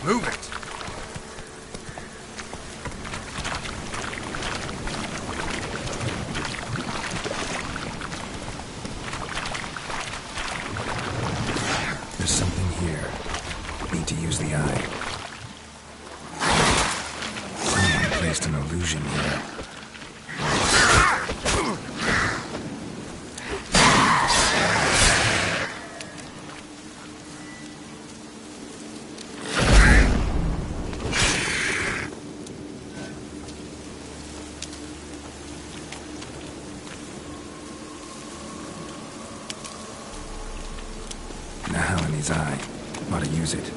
Move it! There's something here. Need to use the eye. Someone placed an illusion here. Now in his eye. Ought to use it.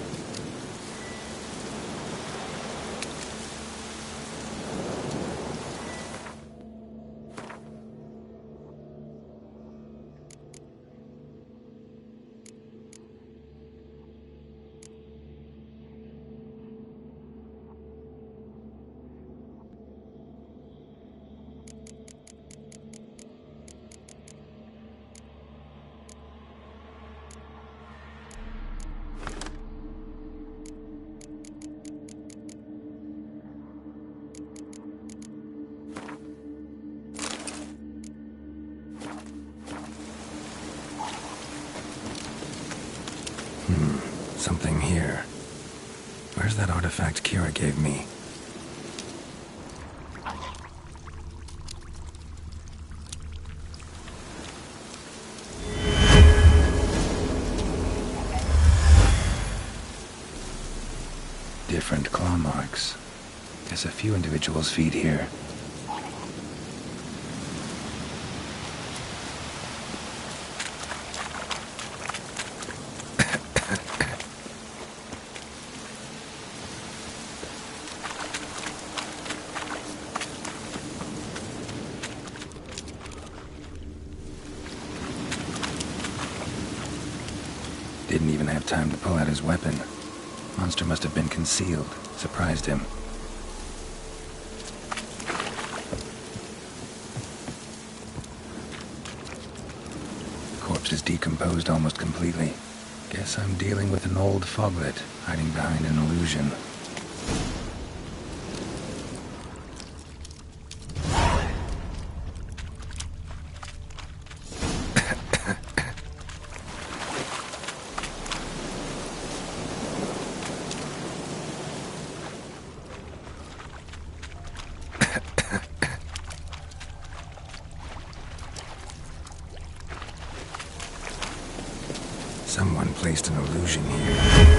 Something here. Where's that artifact Kira gave me? Different claw marks. Guess a few individuals feed here. Didn't even have time to pull out his weapon. Monster must have been concealed. Surprised him. Corpse is decomposed almost completely. Guess I'm dealing with an old foglet, hiding behind an illusion. Someone placed an illusion here.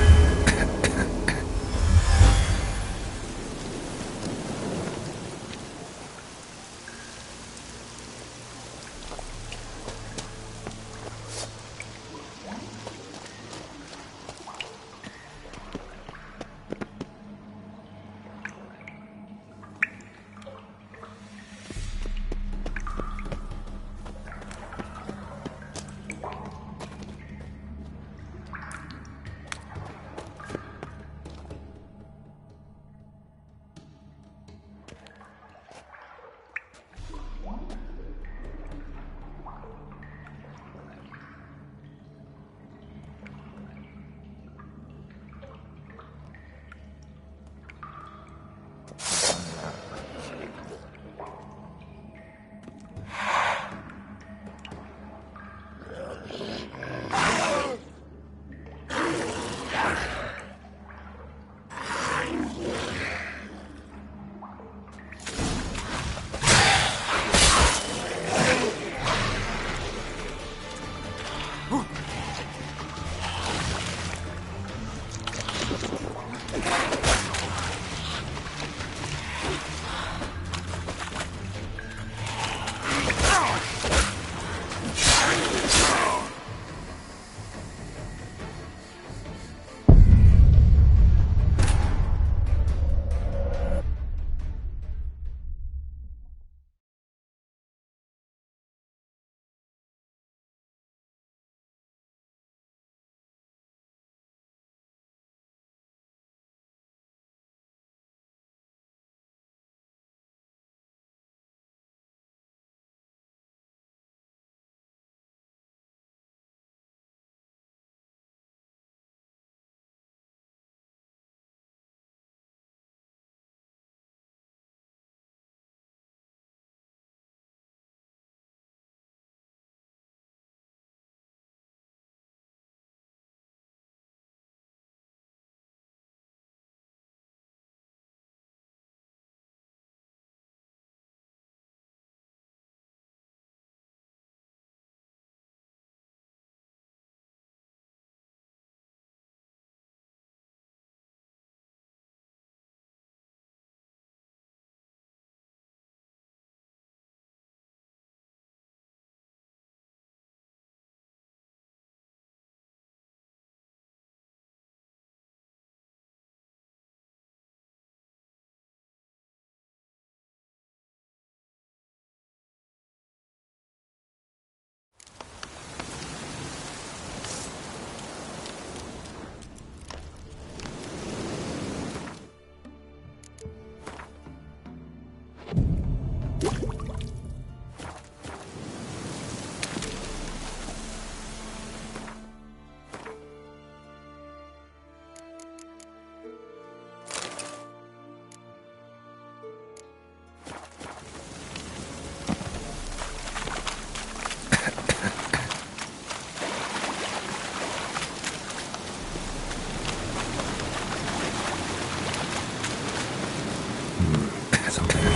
something here.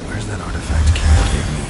Where's that artifact Karen gave me?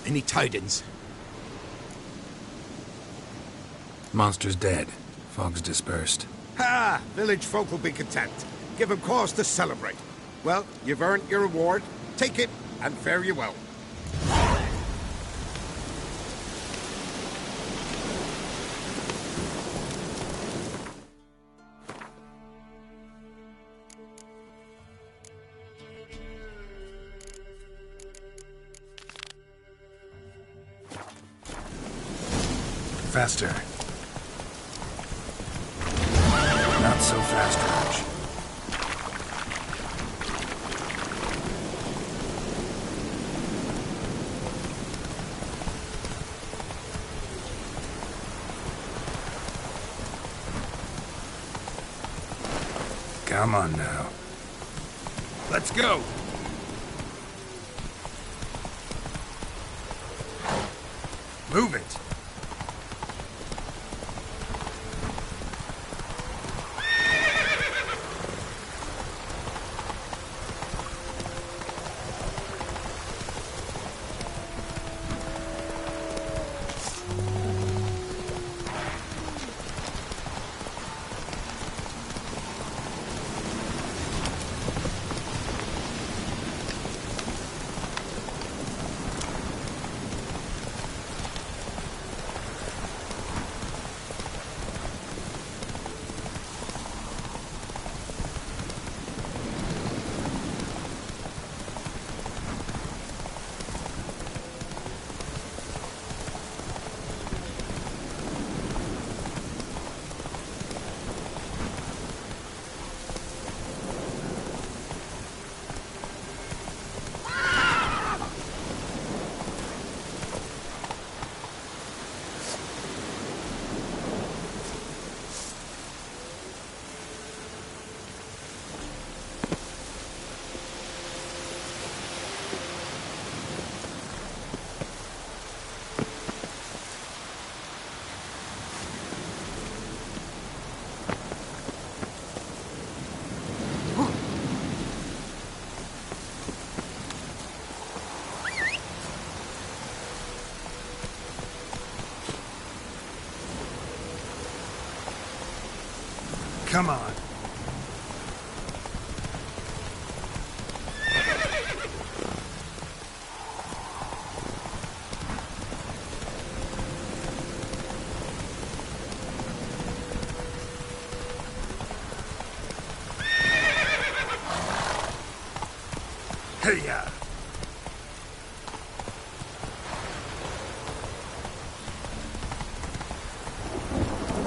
Any tidings? Monster's dead. Fog's dispersed. Ha! Village folk will be content. Give 'em cause to celebrate. Well, you've earned your reward. Take it, and fare you well. Faster. Not so fast, Raj. Come on now. Let's go! Move it! Come on. Hey-ya.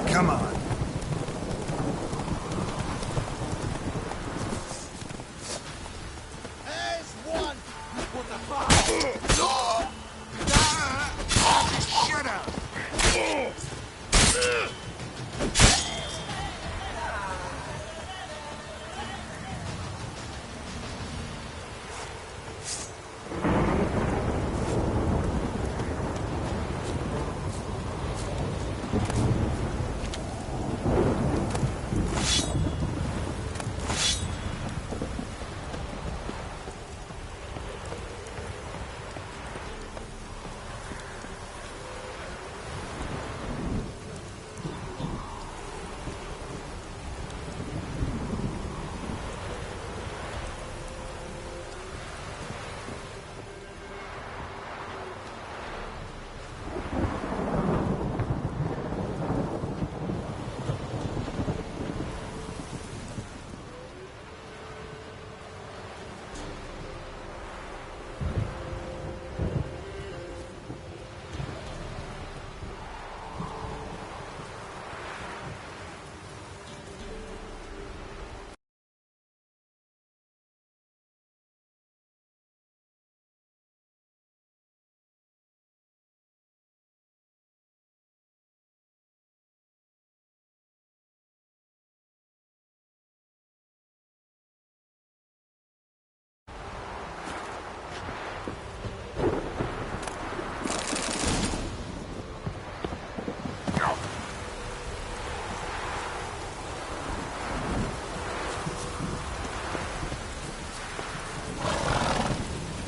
Come on. There's one! What the fuck? Shut up!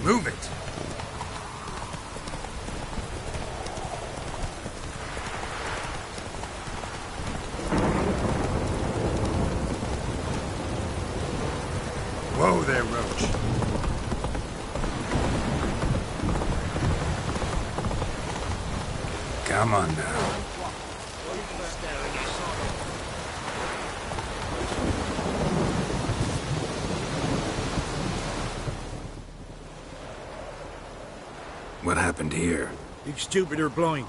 Move it. Whoa there, Roach. Come on now. What happened here? You stupid or blind?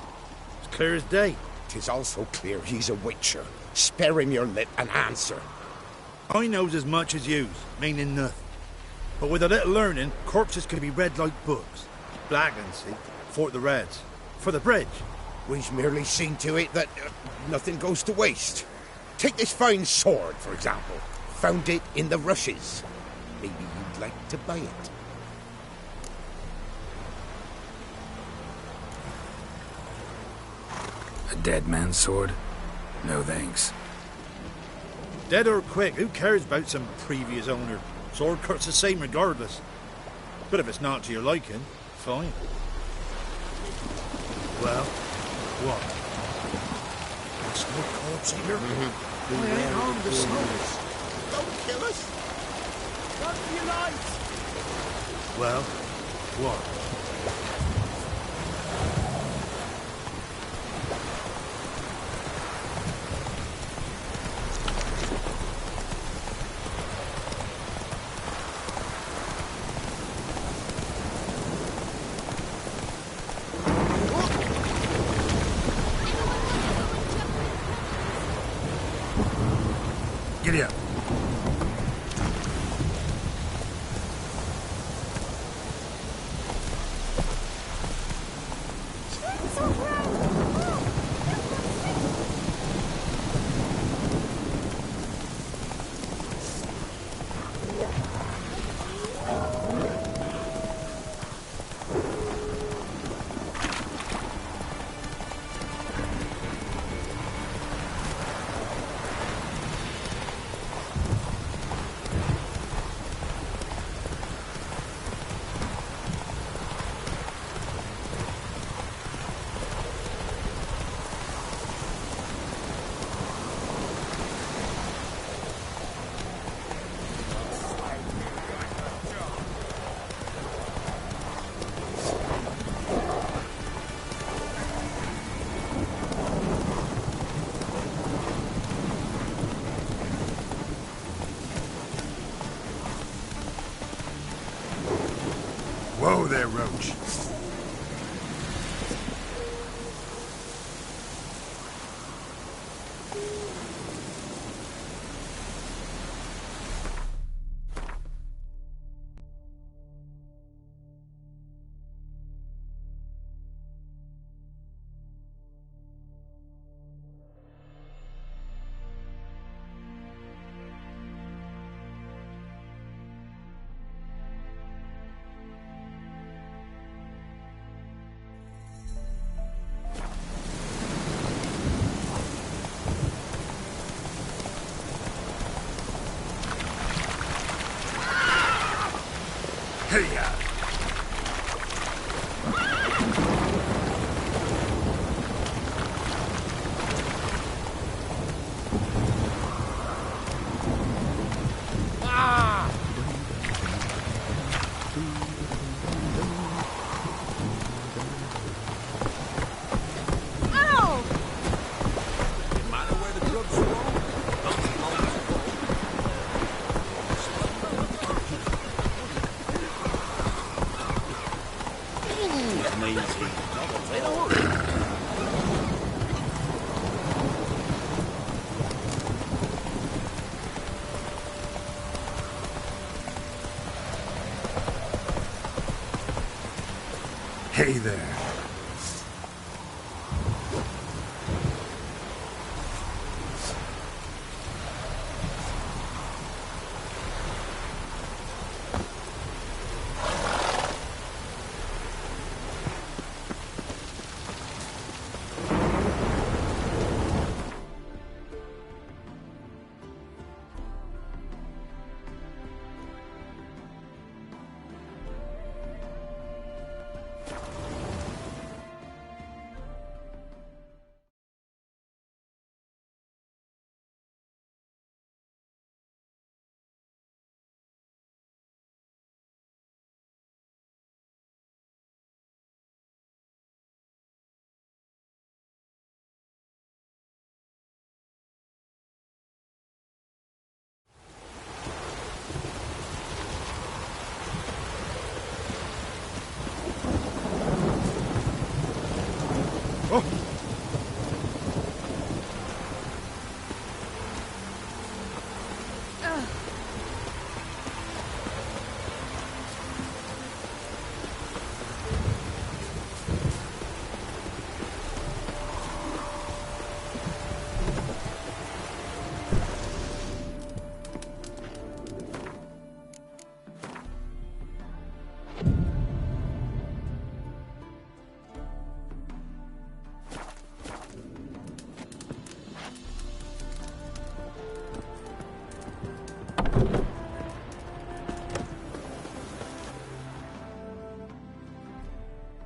It's clear as day. 'Tis also clear he's a witcher. Spare him your lit and answer. I knows as much as yous, meaning nothing. But with a little learning, corpses can be read like books. Black and see, for the Reds. For the bridge. We've merely seen to it that nothing goes to waste. Take this fine sword, for example. Found it in the rushes. Maybe you'd like to buy it. A dead man's sword? No thanks. Dead or quick, who cares about some previous owner? Sword cut's the same regardless. But if it's not to your liking, fine. Well, what? There's no corpse here? I ain't harmed the souls. Don't kill us! Not for your life! Well, what? Giddy up. Whoa there, Roach. Hey-ya! Hey there.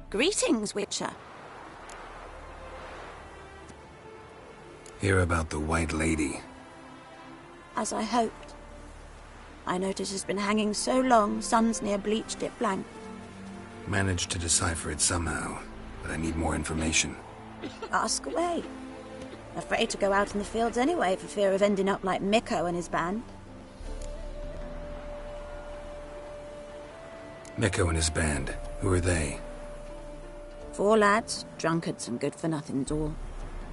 Greetings, Witcher. Hear about the White Lady. As I hoped. I notice it's been hanging so long, Sun's near bleached it blank. Managed to decipher it somehow, but I need more information. Ask away. Afraid to go out in the fields anyway for fear of ending up like Mikko and his band. Mikko and his band. Who are they? 4 lads, drunkards and good-for-nothings all.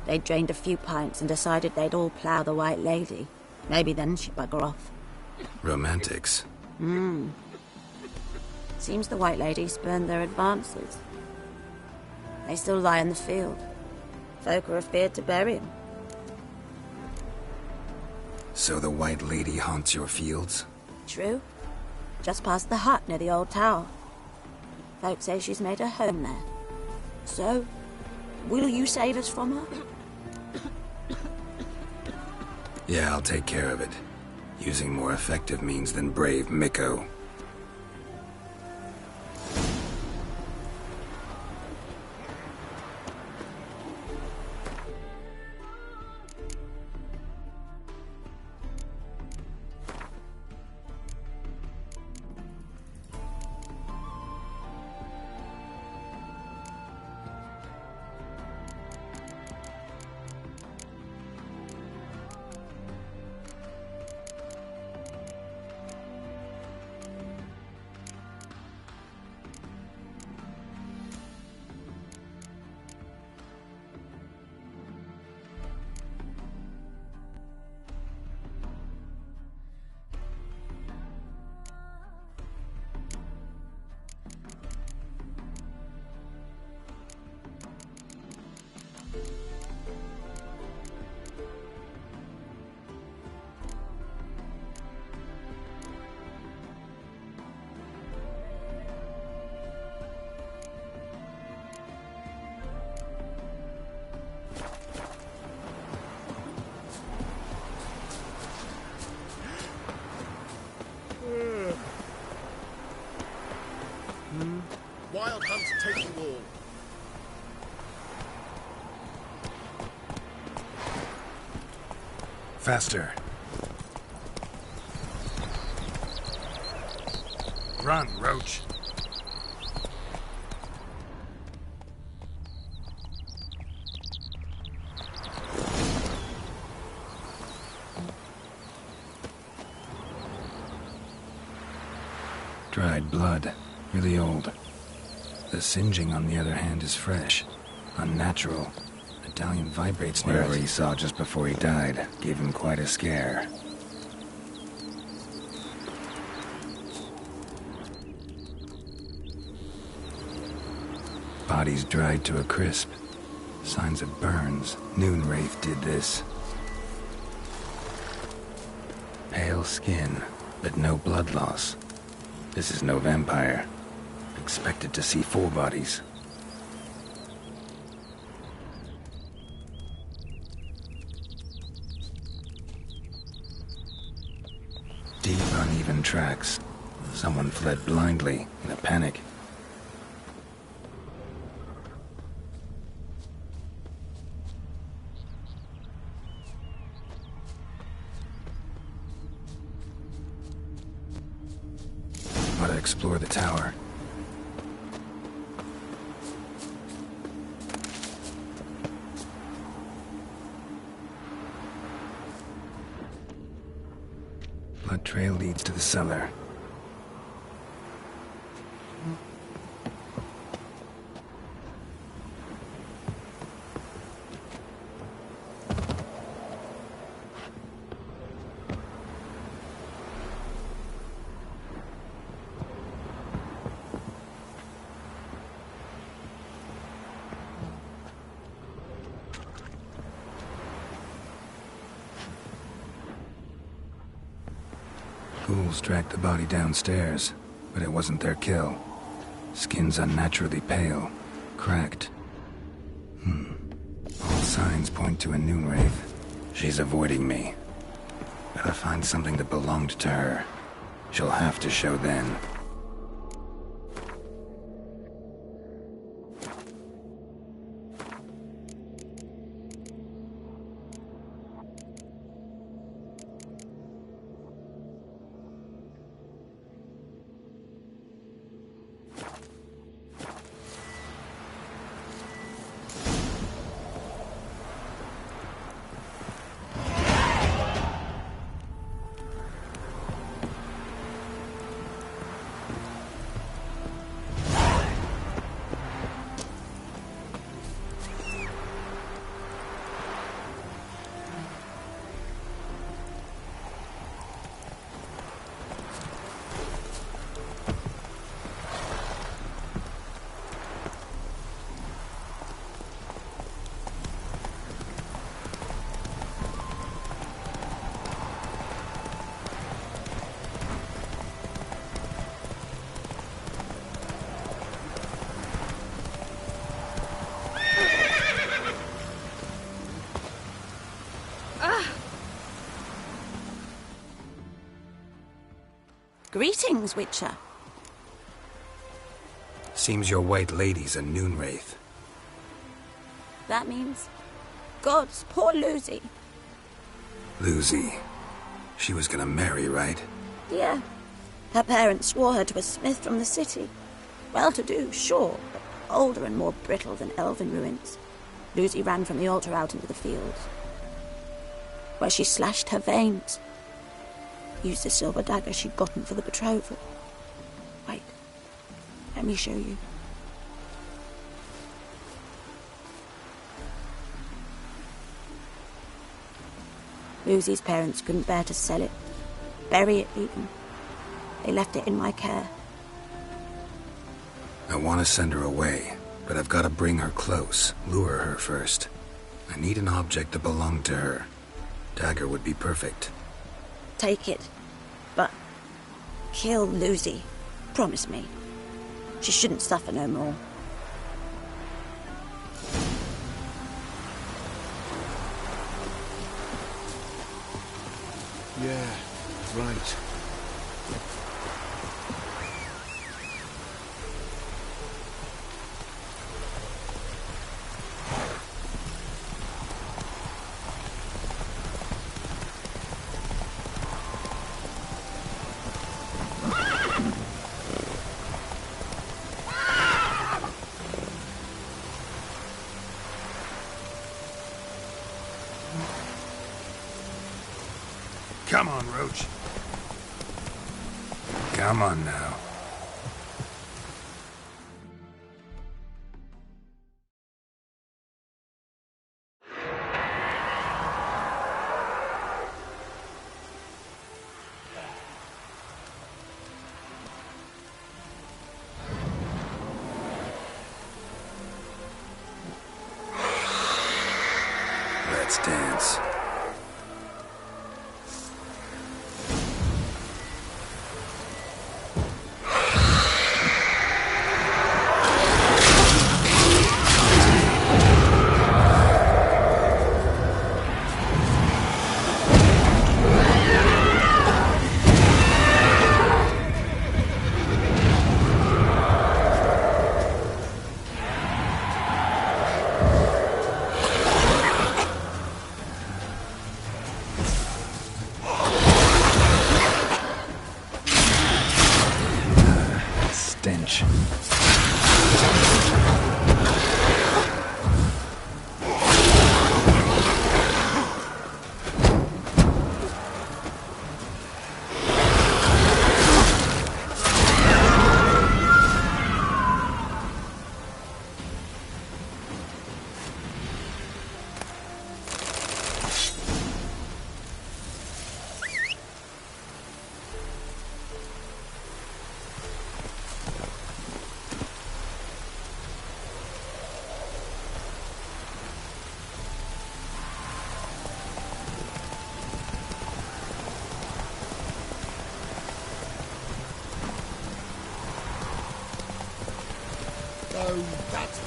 They'd drained a few pints and decided they'd all plough the White Lady. Maybe then she'd bugger off. Romantics. Seems the White Lady spurned their advances. They still lie in the field. Folk are afeard to bury 'em. So the White Lady haunts your fields? True. Just past the hut near the old tower. Folk say she's made her home there. So, will you save us from her? Yeah, I'll take care of it. Using more effective means than brave Mikko. wild hunt take you all. Faster. Run, Roach. Dried blood, really old. The singeing, on the other hand, is fresh, unnatural. Italian vibrates near whatever he saw just before he died gave him quite a scare. Bodies dried to a crisp. Signs of burns. Noon Wraith did this. Pale skin, but no blood loss. This is no vampire. Expected to see 4 bodies. Deep, uneven tracks. Someone fled blindly, in a panic. Gotta explore the tower. Blood trail leads to the cellar. Ghouls dragged the body downstairs, but it wasn't their kill. Skin's unnaturally pale, cracked. All signs point to a Noon Wraith. She's avoiding me. Gotta find something that belonged to her. She'll have to show then. Greetings, Witcher. Seems your white lady's a Noon Wraith. That means... Gods, poor Lucy. Lucy. She was gonna marry, right? Yeah. Her parents swore her to a smith from the city. Well-to-do, sure, but older and more brittle than elven ruins. Lucy ran from the altar out into the fields, where she slashed her veins. Used the silver dagger she'd gotten for the betrothal. Wait, let me show you. Lucy's parents couldn't bear to sell it, bury it even. They left it in my care. I want to send her away, but I've got to bring her close, lure her first. I need an object that belonged to her. Dagger would be perfect. Take it, but kill Lucy. Promise me. She shouldn't suffer no more. Yeah, right. Come on, Roach. Come on now. Let's dance. Stench. Oh, that's...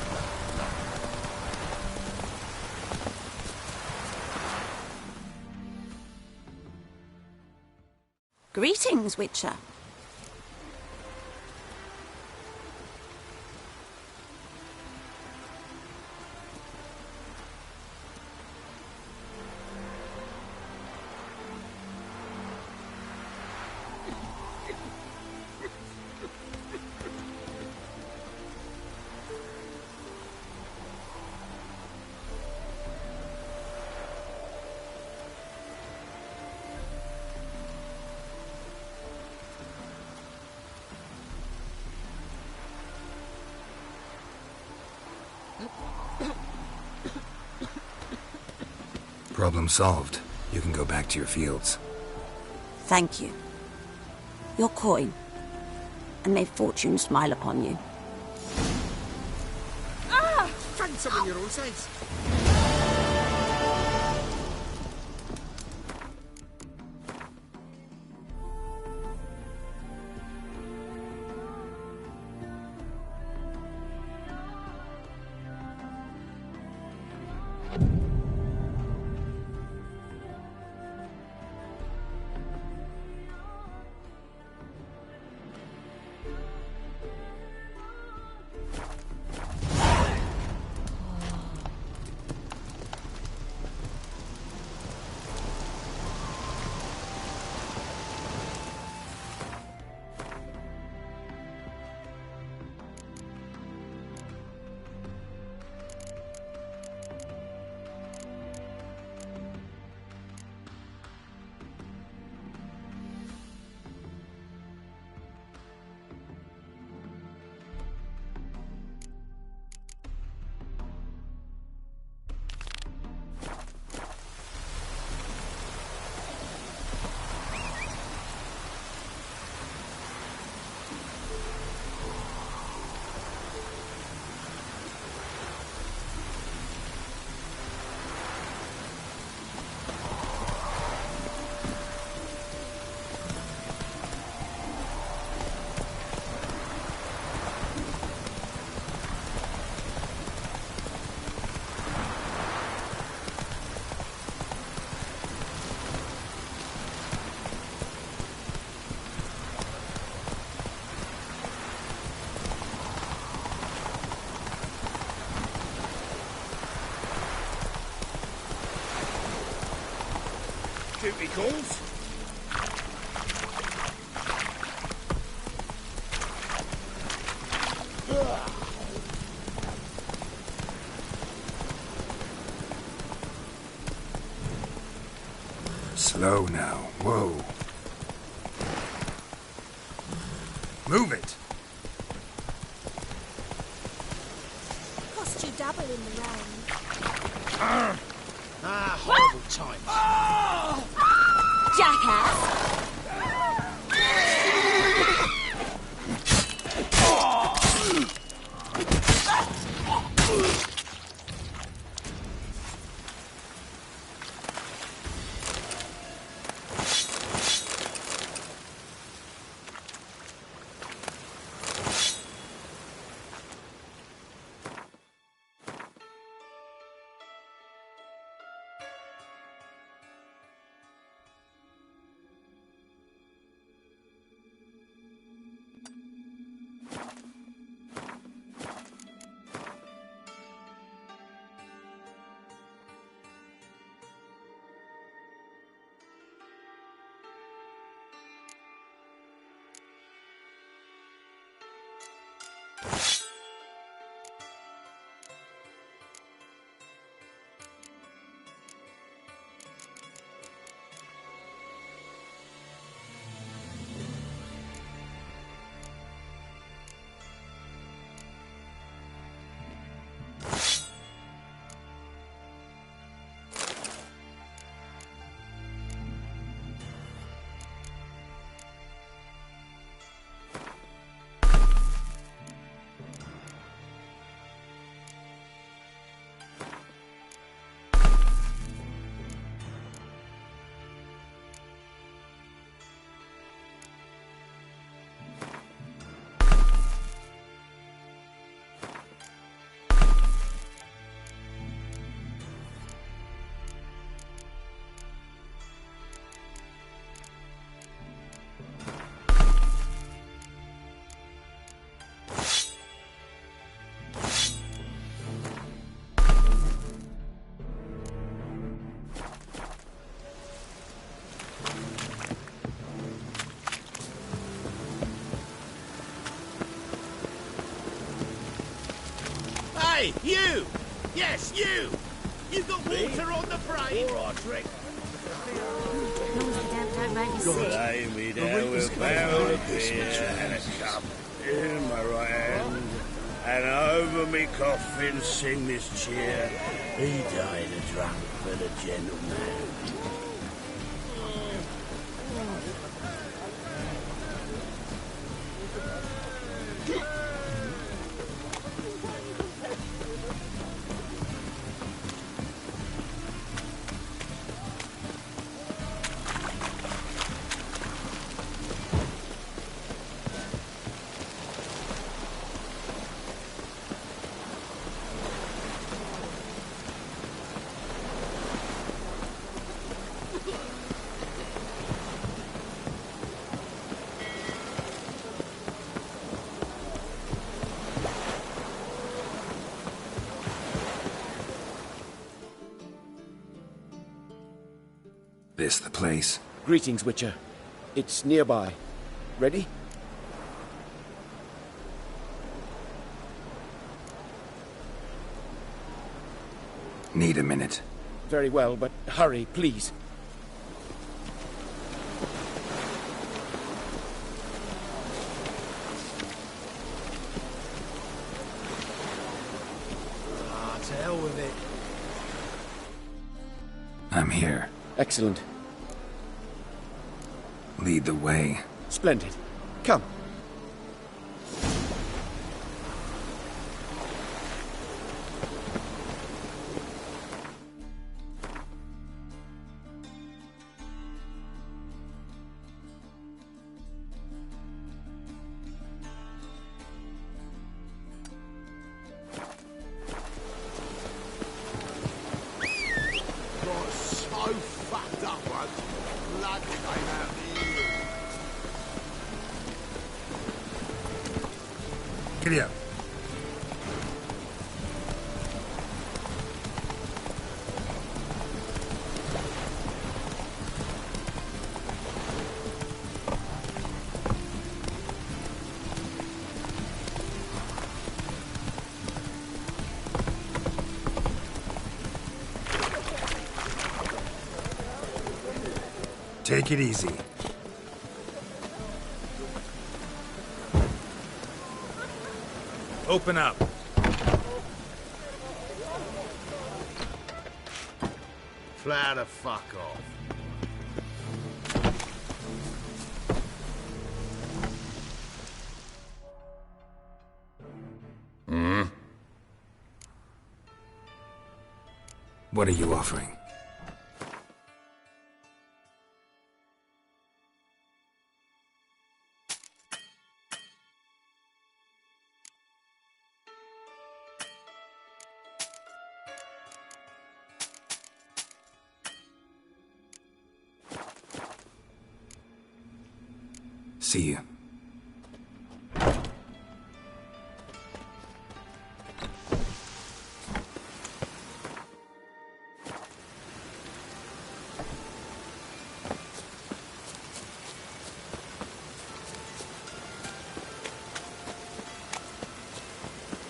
Greetings, Witcher. Problem solved. You can go back to your fields. Thank you. Your coin. And may fortune smile upon you. Find someone your own size. Duty calls. So Slow now. Whoa. Move it. Cost you double in the round. Horrible times. Jackass! Hey, you! Yes, you! You got water on the brain? All right, Rick. As long as the damp don't make you sick. Lay me down with a barrel of beer and a cup in my right hand, and over me coffin sing this cheer. He died a drunk but a gentleman. This the place? Greetings, Witcher. It's nearby. Ready? Need a minute. Very well, but hurry, please. To hell with it. I'm here. Excellent. Lead the way. Splendid. Come. Got so fucked up once. Blood came out the ear. Giddy up. Take it easy. Open up. Fly the fuck off. What are you offering? See you.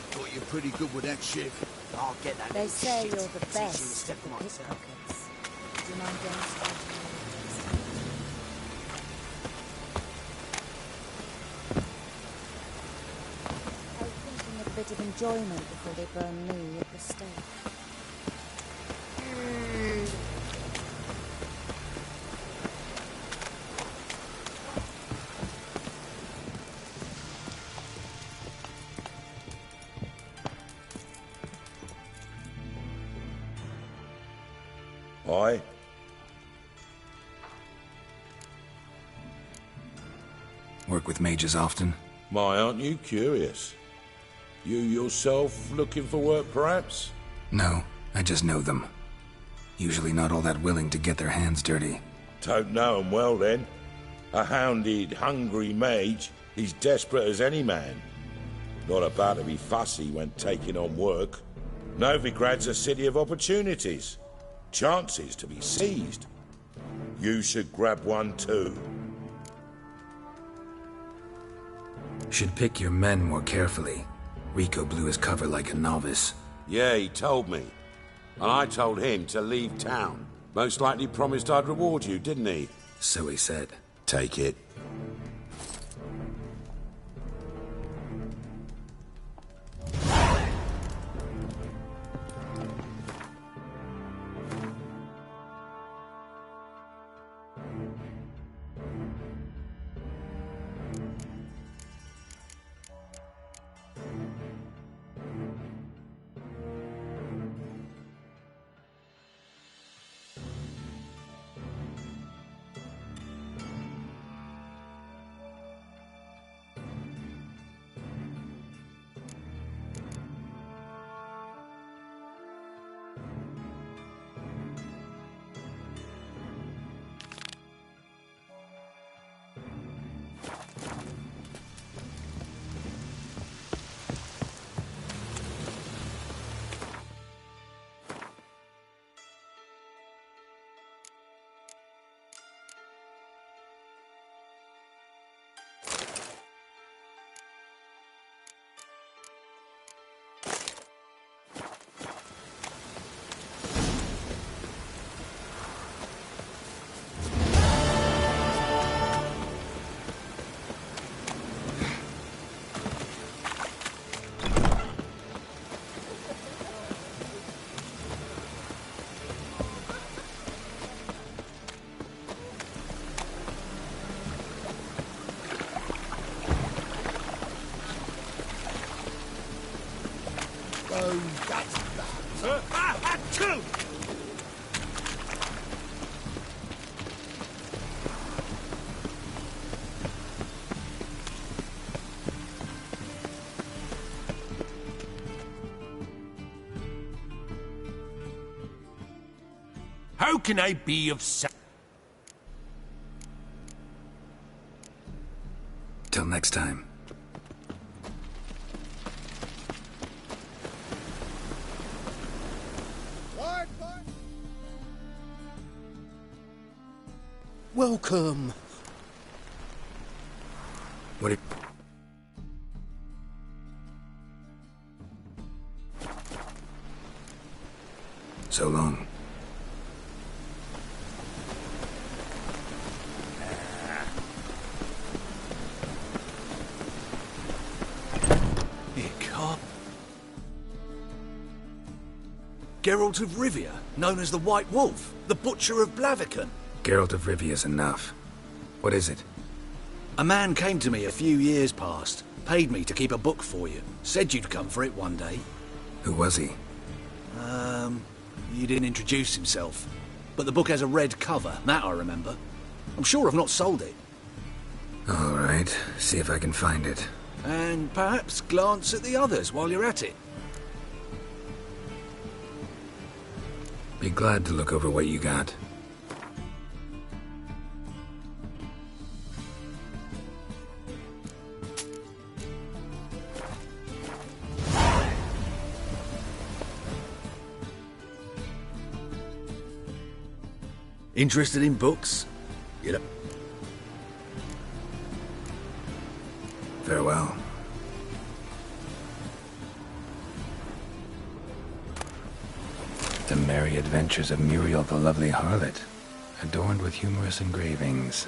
Thought you're pretty good with that shit. I'll get that. They say you're the Teach you best to step with on myself. pickpockets. Do you mind demonstrating? I was thinking of a bit of enjoyment before they burn me at the stake. Aye. Work with mages often? My, aren't you curious? You yourself looking for work, perhaps? No, I just know them. Usually not all that willing to get their hands dirty. Don't know 'em well, then. A hounded, hungry mage, he's desperate as any man. Not about to be fussy when taking on work. Novigrad's a city of opportunities. Chances to be seized. You should grab one too. Should pick your men more carefully. Rico blew his cover like a novice. Yeah, he told me. And I told him to leave town. Most likely promised I'd reward you, didn't he? So he said. Take it. How can I be of service? Till next time. Welcome. What if... So long. Geralt of Rivia, known as the White Wolf, the Butcher of Blaviken. Geralt of Rivia's enough. What is it? A man came to me a few years past, paid me to keep a book for you, said you'd come for it one day. Who was he? He didn't introduce himself. But the book has a red cover, that I remember. I'm sure I've not sold it. All right, see if I can find it. And perhaps glance at the others while you're at it. Be glad to look over what you got. Interested in books? Yep. Farewell. The Merry Adventures of Muriel the Lovely Harlot, adorned with humorous engravings.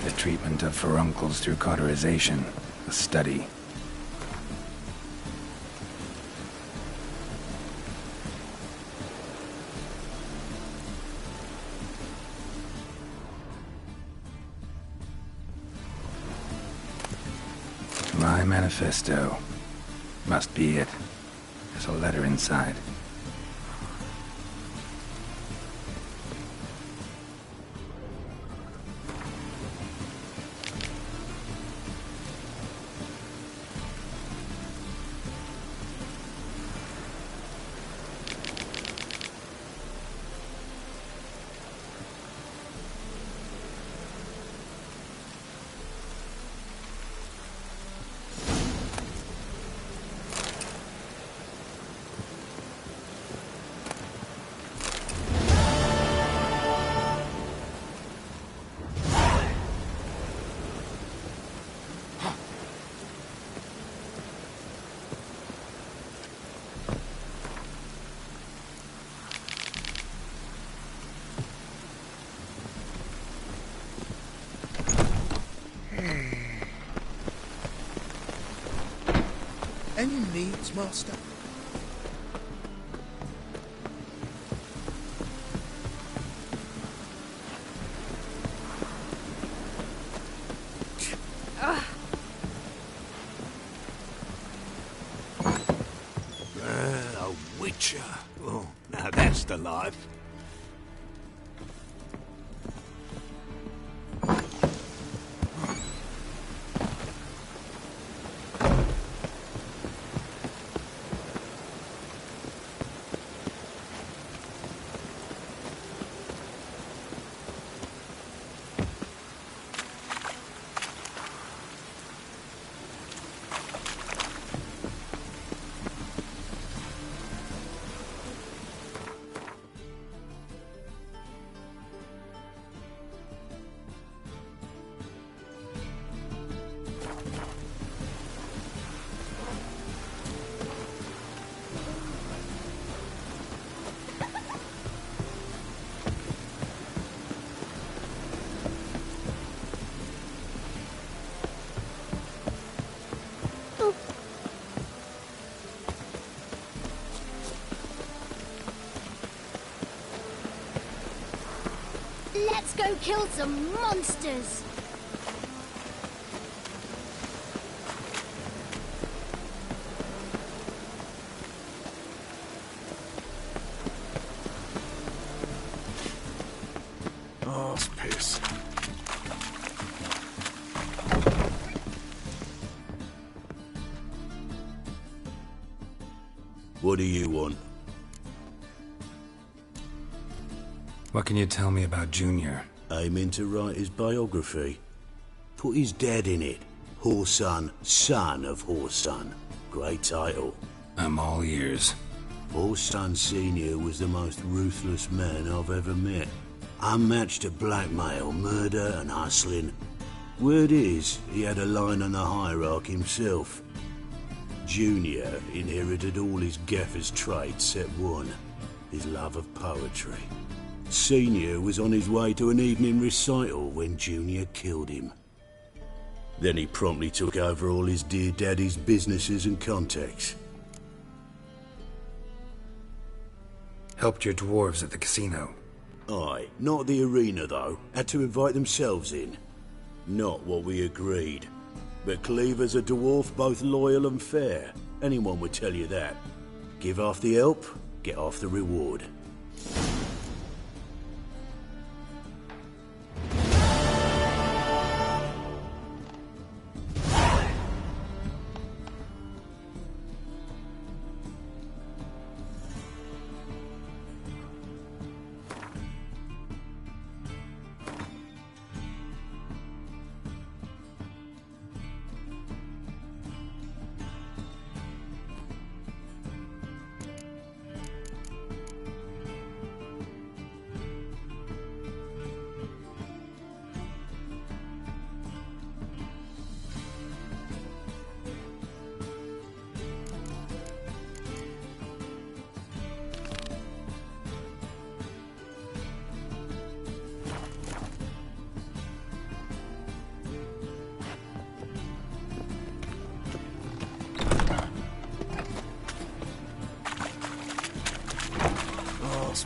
The treatment of furuncles through cauterization, a study. My manifesto. Must be it. There's a letter inside. Any needs, Master? A witcher. Oh, now that's the life. Let's go kill some monsters! Oh, it's piss. What do you want? What can you tell me about Junior? Aiming to write his biography. Put his dad in it. Whoreson, son of Whoreson. Great title. I'm all ears. Old son Senior was the most ruthless man I've ever met. Unmatched at blackmail, murder and hustling. Word is, he had a line on the hierarchy himself. Junior inherited all his gaffer's traits except one, his love of poetry. Senior was on his way to an evening recital when Junior killed him. Then he promptly took over all his dear daddy's businesses and contacts. Helped your dwarves at the casino. Aye, not the arena though. Had to invite themselves in. Not what we agreed. But Cleaver's a dwarf both loyal and fair. Anyone would tell you that. Give half the help, get half the reward.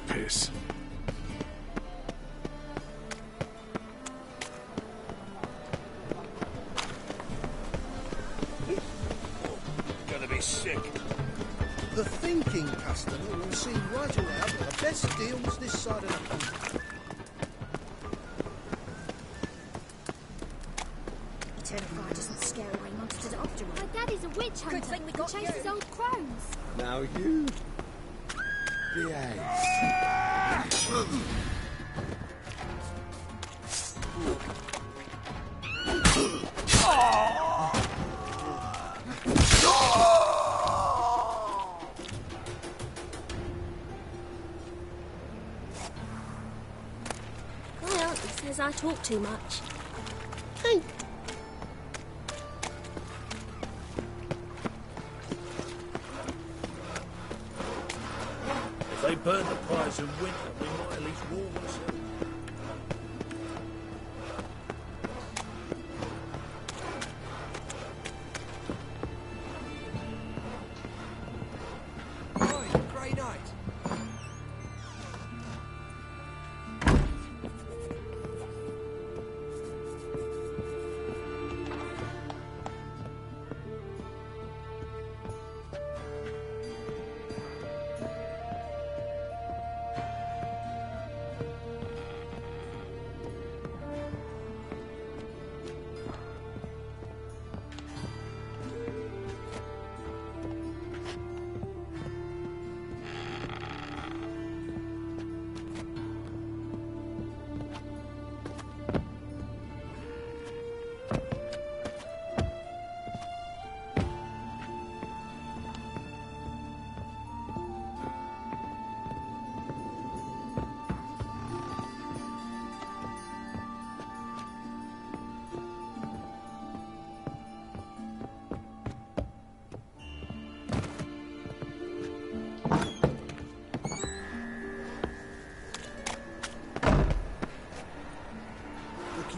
Piss. Gonna be sick. The thinking customer will see right away the best deals this side of the country. Terrified doesn't scare away monsters after all. My daddy's a witch hunter. Good thing we got chases old crows. Now you behave. Well, he says I talk too much. If they burn the pies in winter, we might at least warm ourselves. Grey night.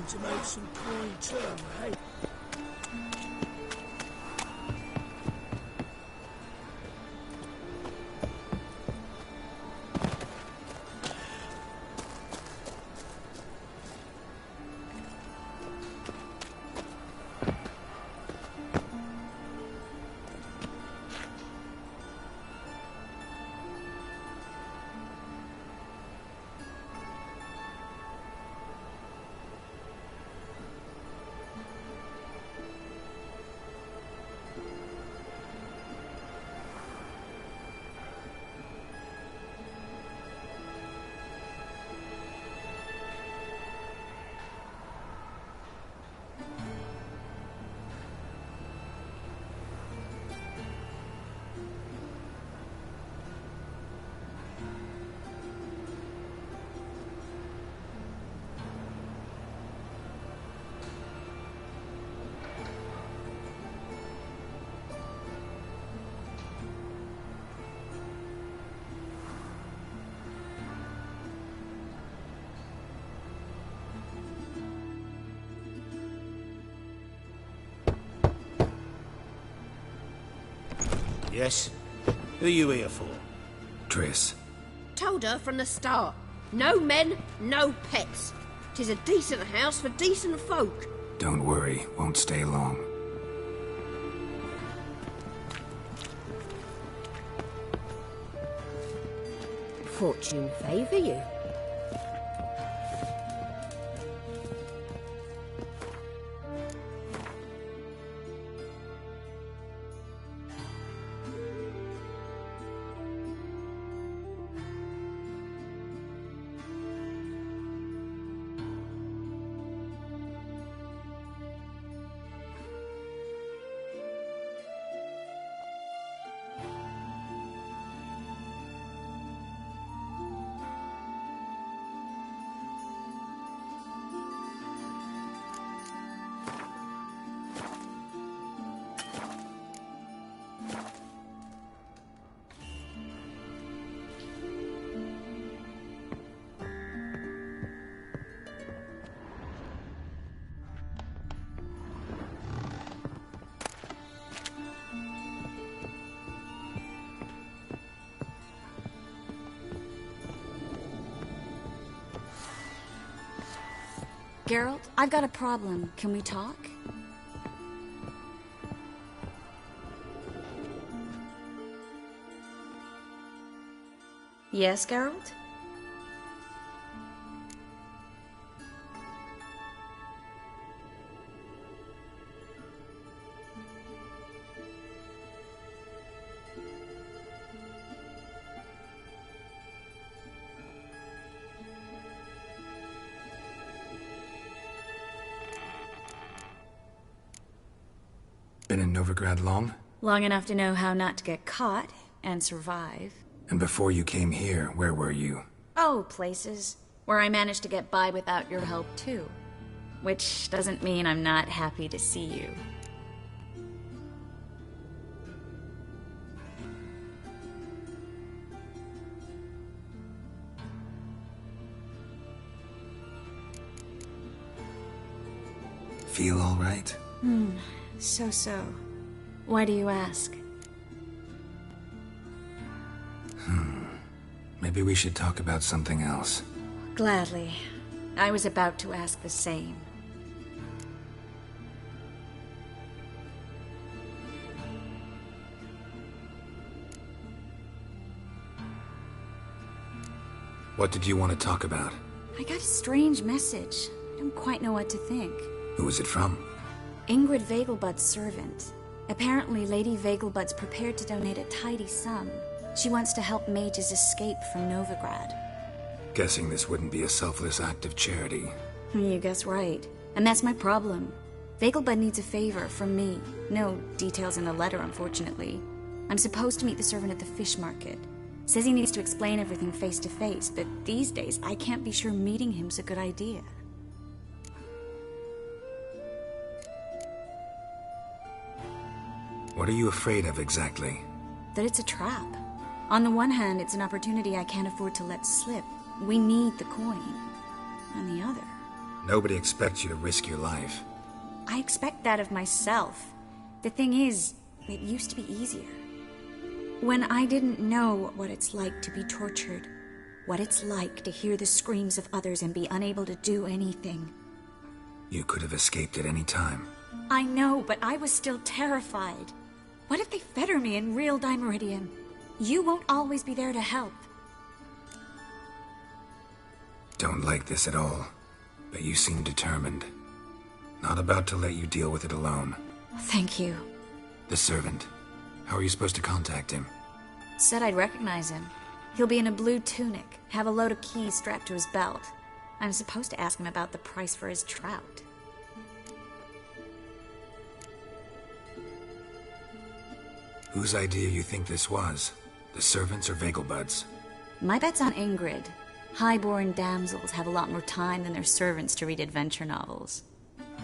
To make some coin turn, hey? Yes? Who are you here for? Triss. Told her from the start. No men, no pets. 'Tis a decent house for decent folk. Don't worry, won't stay long. Fortune favour you. Geralt, I've got a problem. Can we talk? Yes, Geralt? Been in Novigrad long? Long enough to know how not to get caught and survive. And before you came here, where were you? Oh, places where I managed to get by without your help, too. Which doesn't mean I'm not happy to see you. Feel all right? So. Why do you ask? Maybe we should talk about something else. Gladly. I was about to ask the same. What did you want to talk about? I got a strange message. I don't quite know what to think. Who was it from? Ingrid Vegelbud's servant. Apparently, Lady Vegelbud's prepared to donate a tidy sum. She wants to help mages escape from Novigrad. Guessing this wouldn't be a selfless act of charity. You guess right. And that's my problem. Vegelbud needs a favor from me. No details in the letter, unfortunately. I'm supposed to meet the servant at the fish market. Says he needs to explain everything face to face, but these days I can't be sure meeting him's a good idea. What are you afraid of exactly? That it's a trap. On the one hand, it's an opportunity I can't afford to let slip. We need the coin. On the other... Nobody expects you to risk your life. I expect that of myself. The thing is, it used to be easier. When I didn't know what it's like to be tortured, what it's like to hear the screams of others and be unable to do anything. You could have escaped at any time. I know, but I was still terrified. What if they fetter me in real Dimeridium? You won't always be there to help. Don't like this at all, but you seem determined. Not about to let you deal with it alone. Thank you. The servant. How are you supposed to contact him? Said I'd recognize him. He'll be in a blue tunic, have a load of keys strapped to his belt. I'm supposed to ask him about the price for his trout. Whose idea you think this was? The servants or Vegelbud's? My bet's on Ingrid. Highborn damsels have a lot more time than their servants to read adventure novels.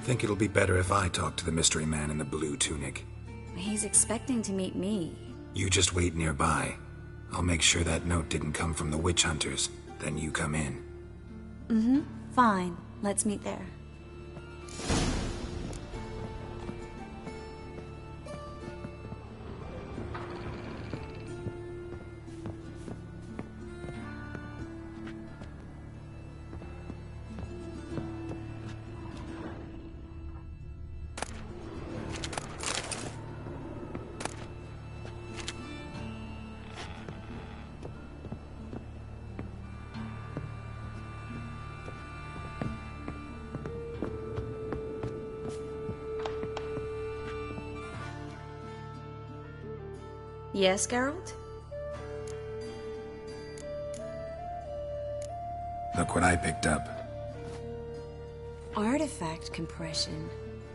Think it'll be better if I talk to the mystery man in the blue tunic. He's expecting to meet me. You just wait nearby. I'll make sure that note didn't come from the witch hunters. Then you come in. Fine. Let's meet there. Yes, Geralt? Look what I picked up. Artifact compression.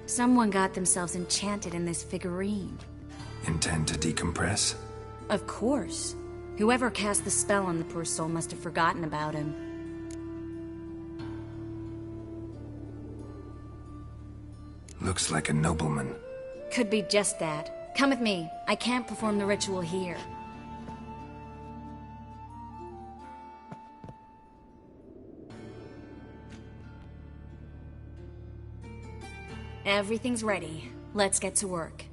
Someone got themselves enchanted in this figurine. Intend to decompress? Of course. Whoever cast the spell on the poor soul must have forgotten about him. Looks like a nobleman. Could be just that. Come with me. I can't perform the ritual here. Everything's ready. Let's get to work.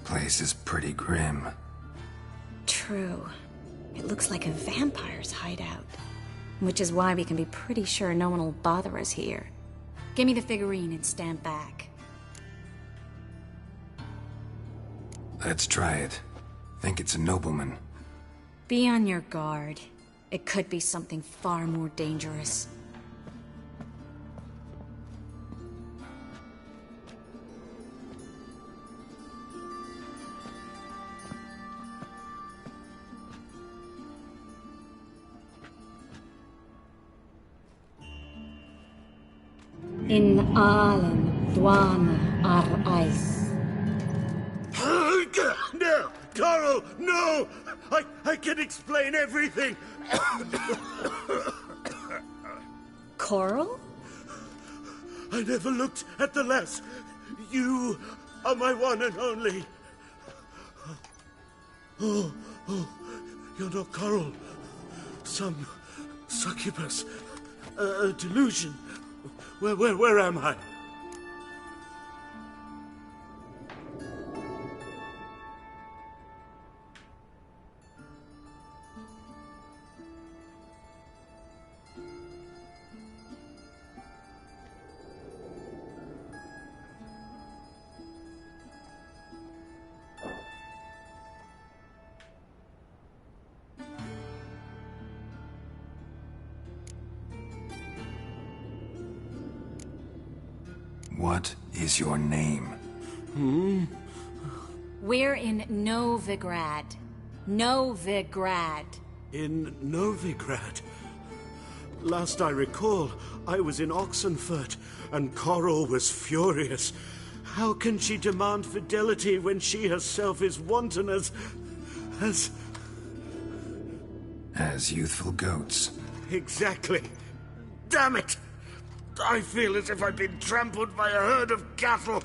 Place is pretty grim. True. It looks like a vampire's hideout. Which is why we can be pretty sure no one will bother us here. Give me the figurine and stand back. Let's try it. Think it's a nobleman. Be on your guard. It could be something far more dangerous. In Allen, Dwana, ar Eis. No! Carl, no! I can explain everything! Coral? I never looked at the lass. You are my one and only. Oh, you're not Coral. Some succubus. A delusion. Where am I? What is your name? We're in Novigrad. Novigrad. In Novigrad? Last I recall, I was in Oxenfurt, and Coral was furious. How can she demand fidelity when she herself is wanton as youthful goats. Exactly. Damn it! I feel as if I've been trampled by a herd of cattle.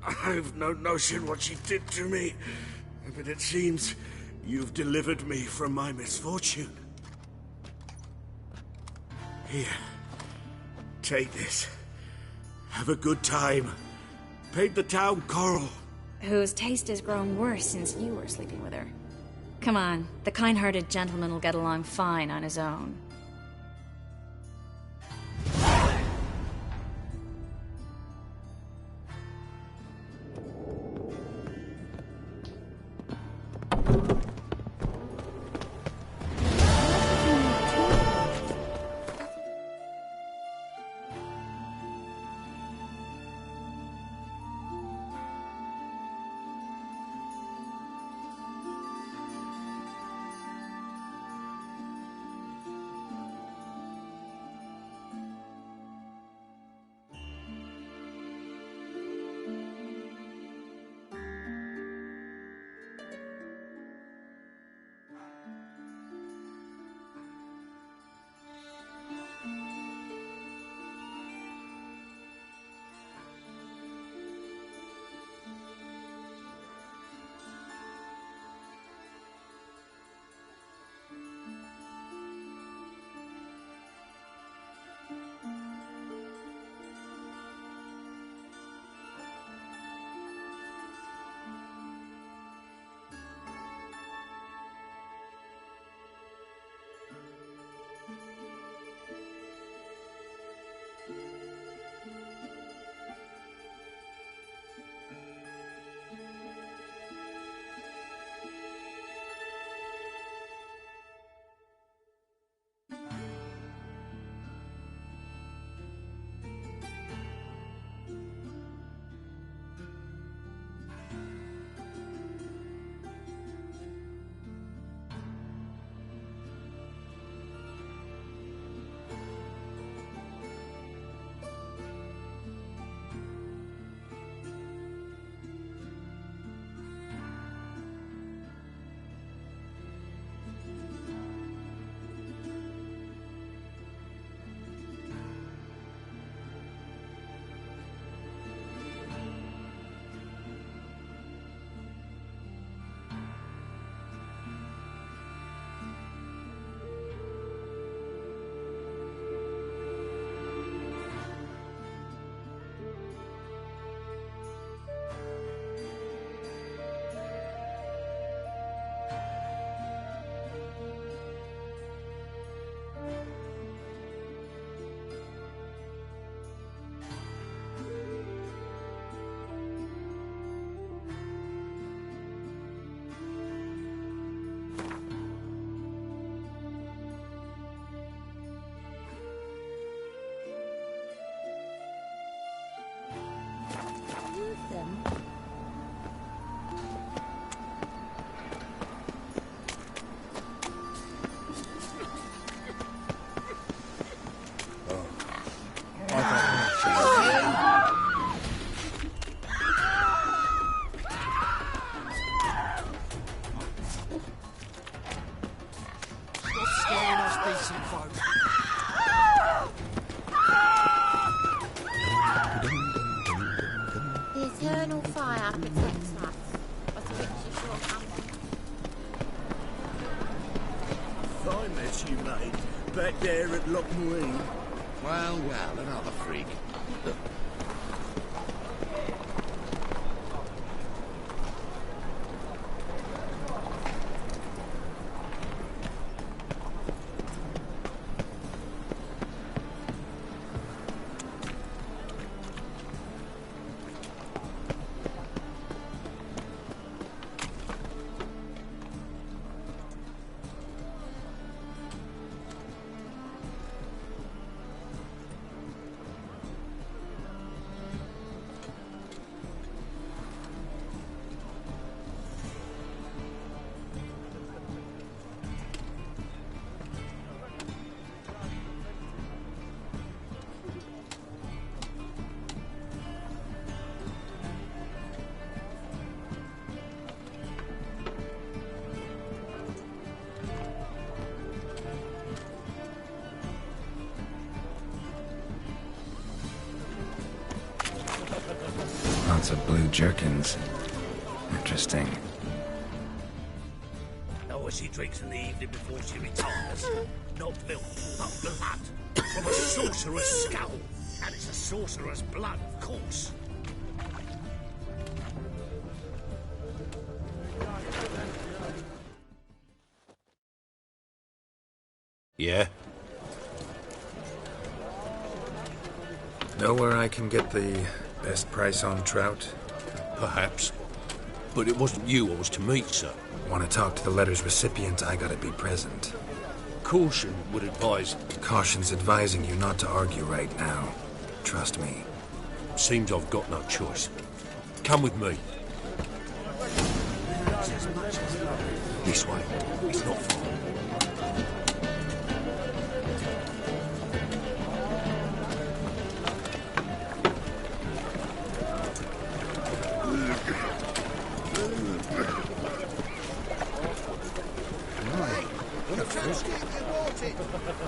I've no notion what she did to me, but it seems you've delivered me from my misfortune. Here, take this. Have a good time. Paint the town Coral. Whose taste has grown worse since you were sleeping with her. Come on, the kind-hearted gentleman will get along fine on his own. them. The eternal fire protects us. But a witch is sure coming. Fine mess you made back there at Lochmarine. Well, well, another freak. Lots of blue jerkins. Interesting. Oh, she drinks in the evening before she retires. Not milk, but blood. From a sorcerer's skull. And it's a sorcerer's blood, of course. Yeah? Know where I can get the best price on trout? Perhaps. But it wasn't you I was to meet, sir. Want to talk to the letter's recipient, I gotta be present. Caution would advise... Caution's advising you not to argue right now. Trust me. Seems I've got no choice. Come with me. This way. It's not far.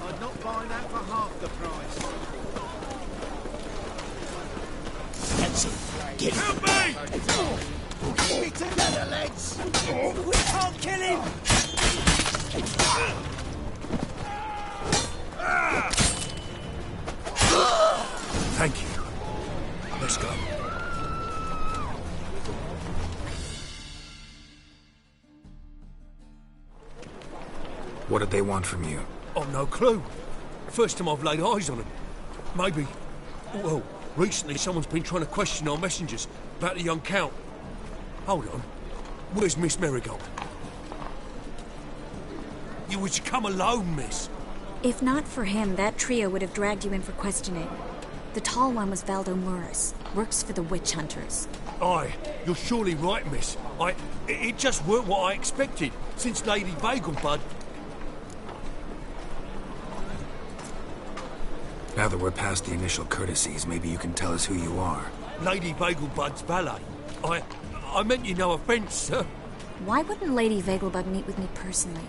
I'd not buy that for half the price. Get help me! Keep me together, lads! We can't kill him! Thank you. Let's go. What did they want from you? I've no clue. First time I've laid eyes on him. Maybe... Well, recently someone's been trying to question our messengers about the young Count. Hold on. Where's Miss Marigold? You was to come alone, miss. If not for him, that trio would have dragged you in for questioning. The tall one was Valdo Murris, works for the witch hunters. Aye, you're surely right, miss. It just weren't what I expected, since Lady Vagelbud... Now that we're past the initial courtesies, maybe you can tell us who you are. Lady Vagelbud's valet. I meant you no offence, sir. Why wouldn't Lady Vagelbud meet with me personally?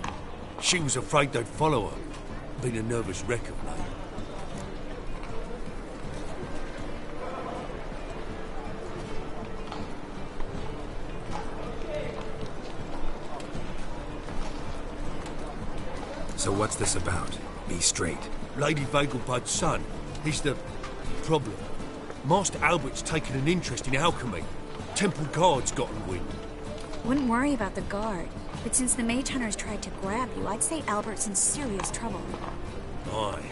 She was afraid they'd follow her. Been a nervous wreck of late. So what's this about? Be straight. Lady Vagelbud's son. He's the problem. Master Albert's taken an interest in alchemy. Temple Guard's gotten wind. Wouldn't worry about the guard. But since the mage hunters tried to grab you, I'd say Albert's in serious trouble. Aye.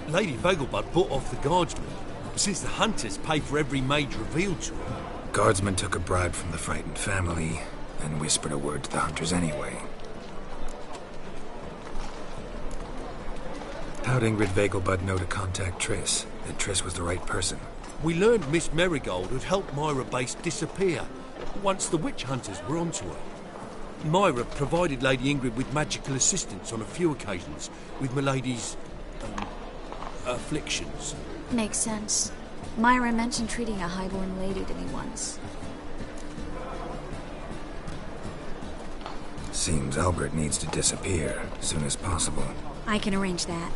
Lady Vagelbud bought off the guardsmen, since the hunters pay for every mage revealed to them. Guardsmen took a bribe from the frightened family, then whispered a word to the hunters anyway. How'd Ingrid Vagelbud know to contact Triss? That Triss was the right person? We learned Miss Marigold had helped Myra Base disappear once the witch hunters were onto her. Myra provided Lady Ingrid with magical assistance on a few occasions with Milady's afflictions. Makes sense. Myra mentioned treating a highborn lady to me once. Seems Albert needs to disappear as soon as possible. I can arrange that.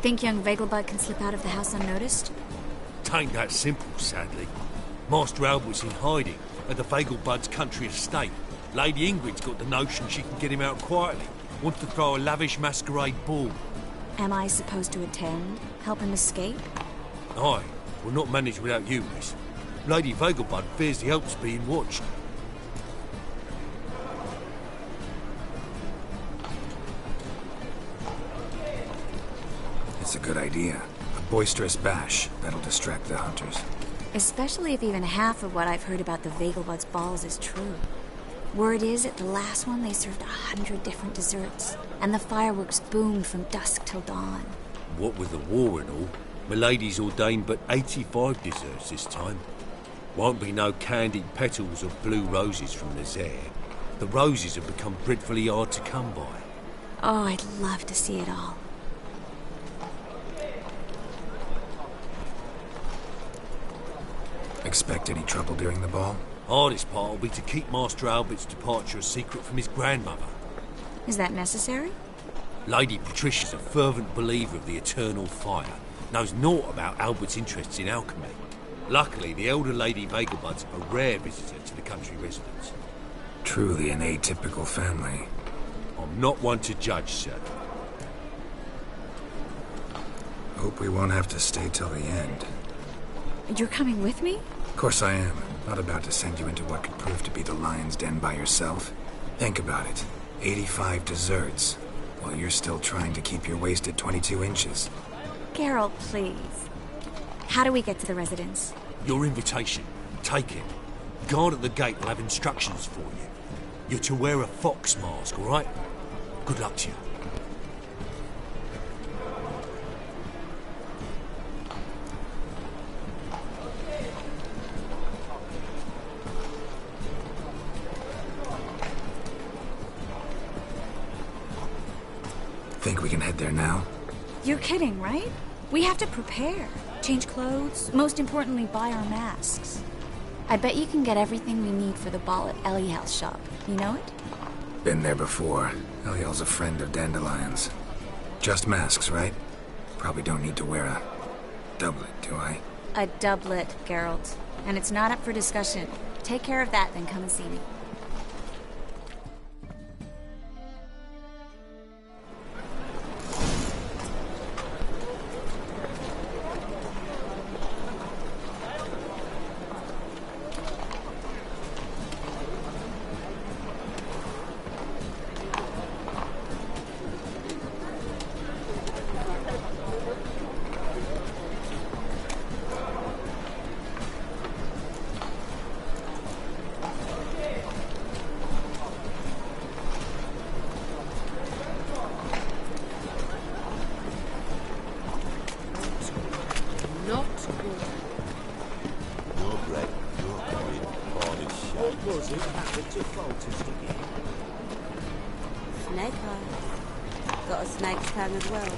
Think young Vegelbud can slip out of the house unnoticed? Tain't that simple, sadly. Master Albert's in hiding at the Vegelbud's country estate. Lady Ingrid's got the notion she can get him out quietly. Wants to throw a lavish masquerade ball. Am I supposed to attend? Help him escape? Aye, we'll not manage without you, miss. Lady Vegelbud fears the Alps being watched. It's a good idea. A boisterous bash that'll distract the hunters. Especially if even half of what I've heard about the Vegelbud's balls is true. Word is, at the last one they served 100 different desserts, and the fireworks boomed from dusk till dawn. What with the war and all, Milady's ordained but 85 desserts this time. Won't be no candied petals or blue roses from Nazaire. The roses have become dreadfully hard to come by. Oh, I'd love to see it all. Expect any trouble during the ball? Hardest part will be to keep Master Albert's departure a secret from his grandmother. Is that necessary? Lady Patricia's a fervent believer of the eternal fire. Knows naught about Albert's interests in alchemy. Luckily, the elder Lady Vegelbud's a rare visitor to the country residence. Truly an atypical family. I'm not one to judge, sir. Hope we won't have to stay till the end. You're coming with me? Of course I am. Not about to send you into what could prove to be the lion's den by yourself. Think about it. 85 desserts, while you're still trying to keep your waist at 22 inches. Geralt, please. How do we get to the residence? Your invitation. Take it. Guard at the gate will have instructions for you. You're to wear a fox mask, all right? Good luck to you. Think we can head there now? You're kidding, right? We have to prepare. Change clothes. Most importantly, buy our masks. I bet you can get everything we need for the ball at Eliel's shop. You know it? Been there before. Eliel's a friend of Dandelion's. Just masks, right? Probably don't need to wear a doublet, do I? A doublet, Geralt. And it's not up for discussion. Take care of that, then come and see me. Snake eye. Got a snake's tongue as well.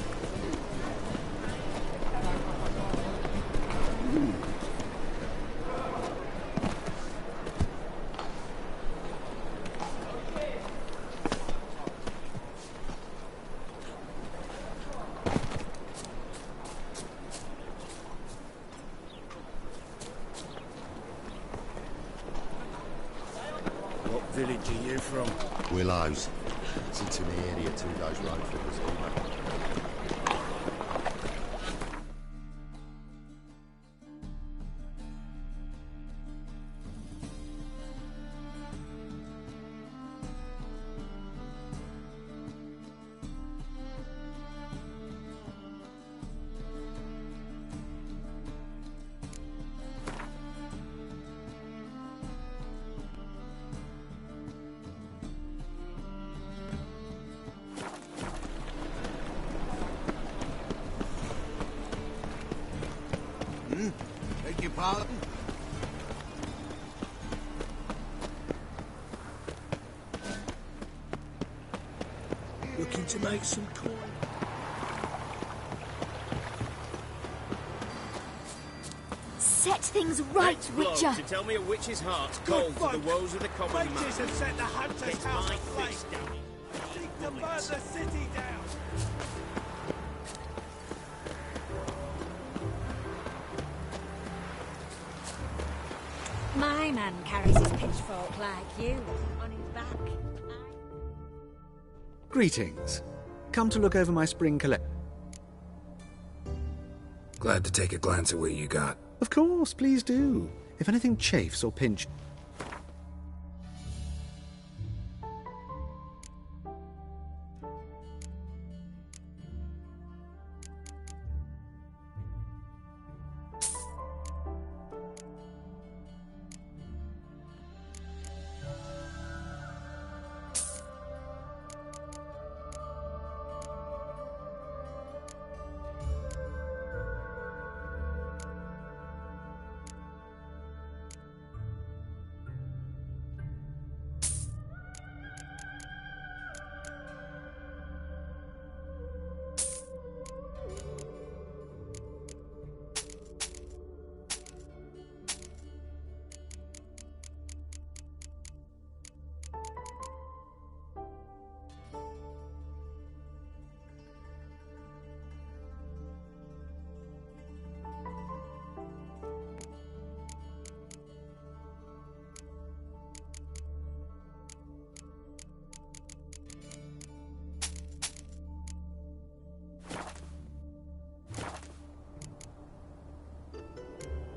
What village are you from? Willows. Sits in the area 2 days run for the beg your pardon? Looking to make some coin? Set things right, Witcher. To tell me a witch's heart's cold to the woes of the common man. Witches have set the hunter's Get house my aflame. fist down. Seek to burn the city down. My man carries his pitchfork like you, on his back. Greetings. Come to look over my spring collection. Glad to take a glance at what you got. Of course, please do. If anything chafes or pinch...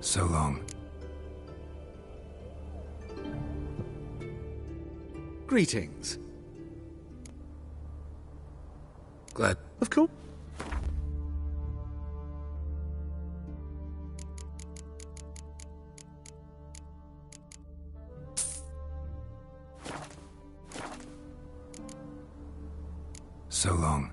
So long. Greetings. Glad. Of course. So long.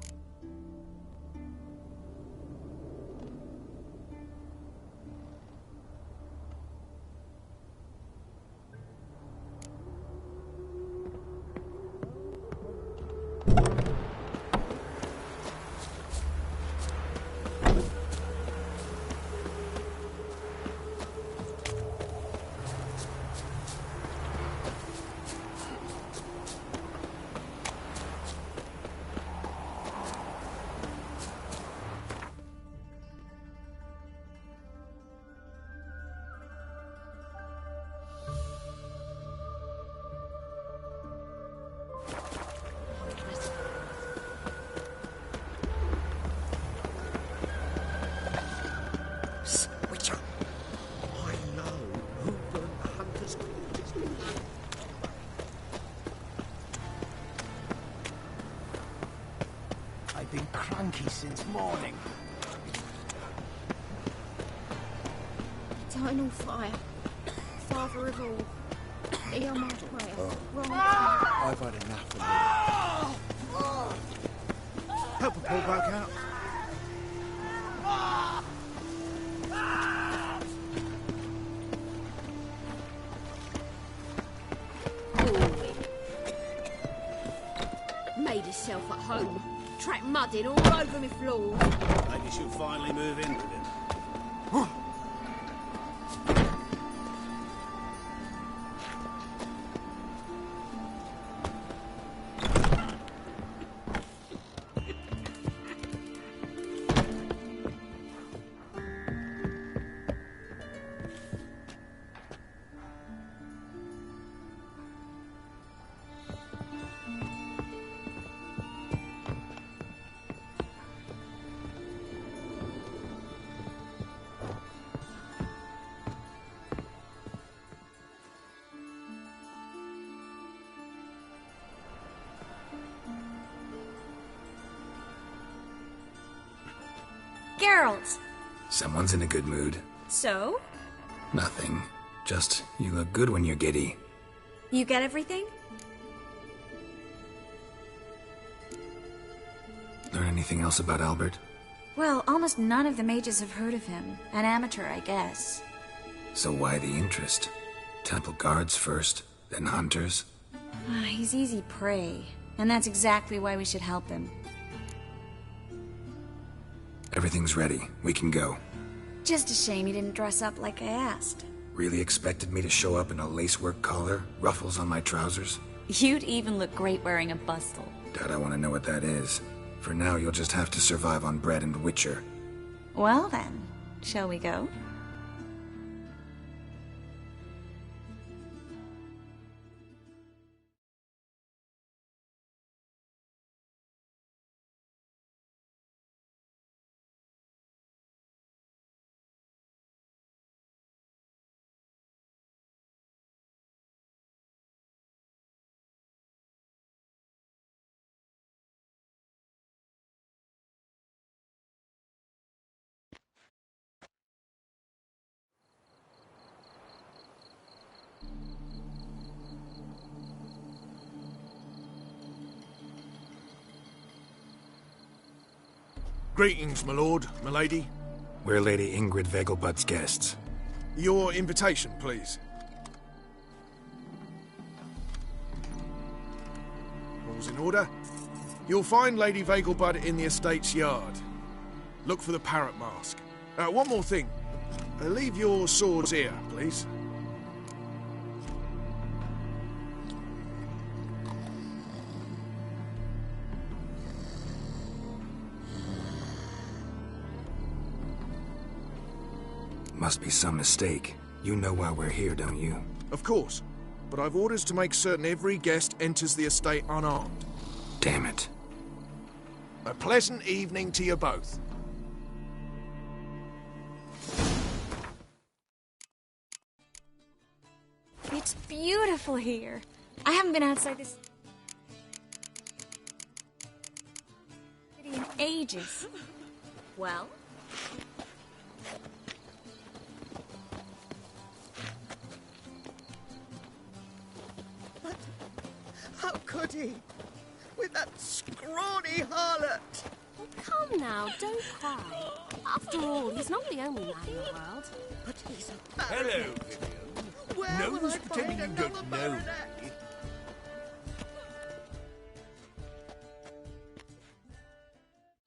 Witcher, I know who burned the hunter's quarters. I've been cranky since morning. Eternal fire. Father of all. Hear my prayer. Wrong. I've had enough of it. Help a poor bloke out. Made herself at home. Track mudding all over me floors. Maybe she'll finally move in with him. Geralt! Someone's in a good mood. So? Nothing. Just, you look good when you're giddy. You get everything? Learn anything else about Albert? Well, almost none of the mages have heard of him. An amateur, I guess. So why the interest? Temple guards first, then hunters? He's easy prey, and that's exactly why we should help him. Everything's ready. We can go. Just a shame he didn't dress up like I asked. Really expected me to show up in a lacework collar, ruffles on my trousers? You'd even look great wearing a bustle. Doubt I want to know what that is. For now, you'll just have to survive on bread and witcher. Well then, shall we go? Greetings, my lord, my lady. We're Lady Ingrid Vegelbud's guests. Your invitation, please. All's in order. You'll find Lady Vegelbud in the estate's yard. Look for the parrot mask. One more thing. Leave your swords here, please. Must be some mistake. You know why we're here, don't you? Of course. But I've orders to make certain every guest enters the estate unarmed. Damn it. A pleasant evening to you both. It's beautiful here. I haven't been outside this city in ages. Well? How could he? With that scrawny harlot! Oh, come now, don't cry. After all, he's not the only man in the world. But he's a Hello, baronet. Vivian. Where No will use I pretending find you don't another know baronet? me.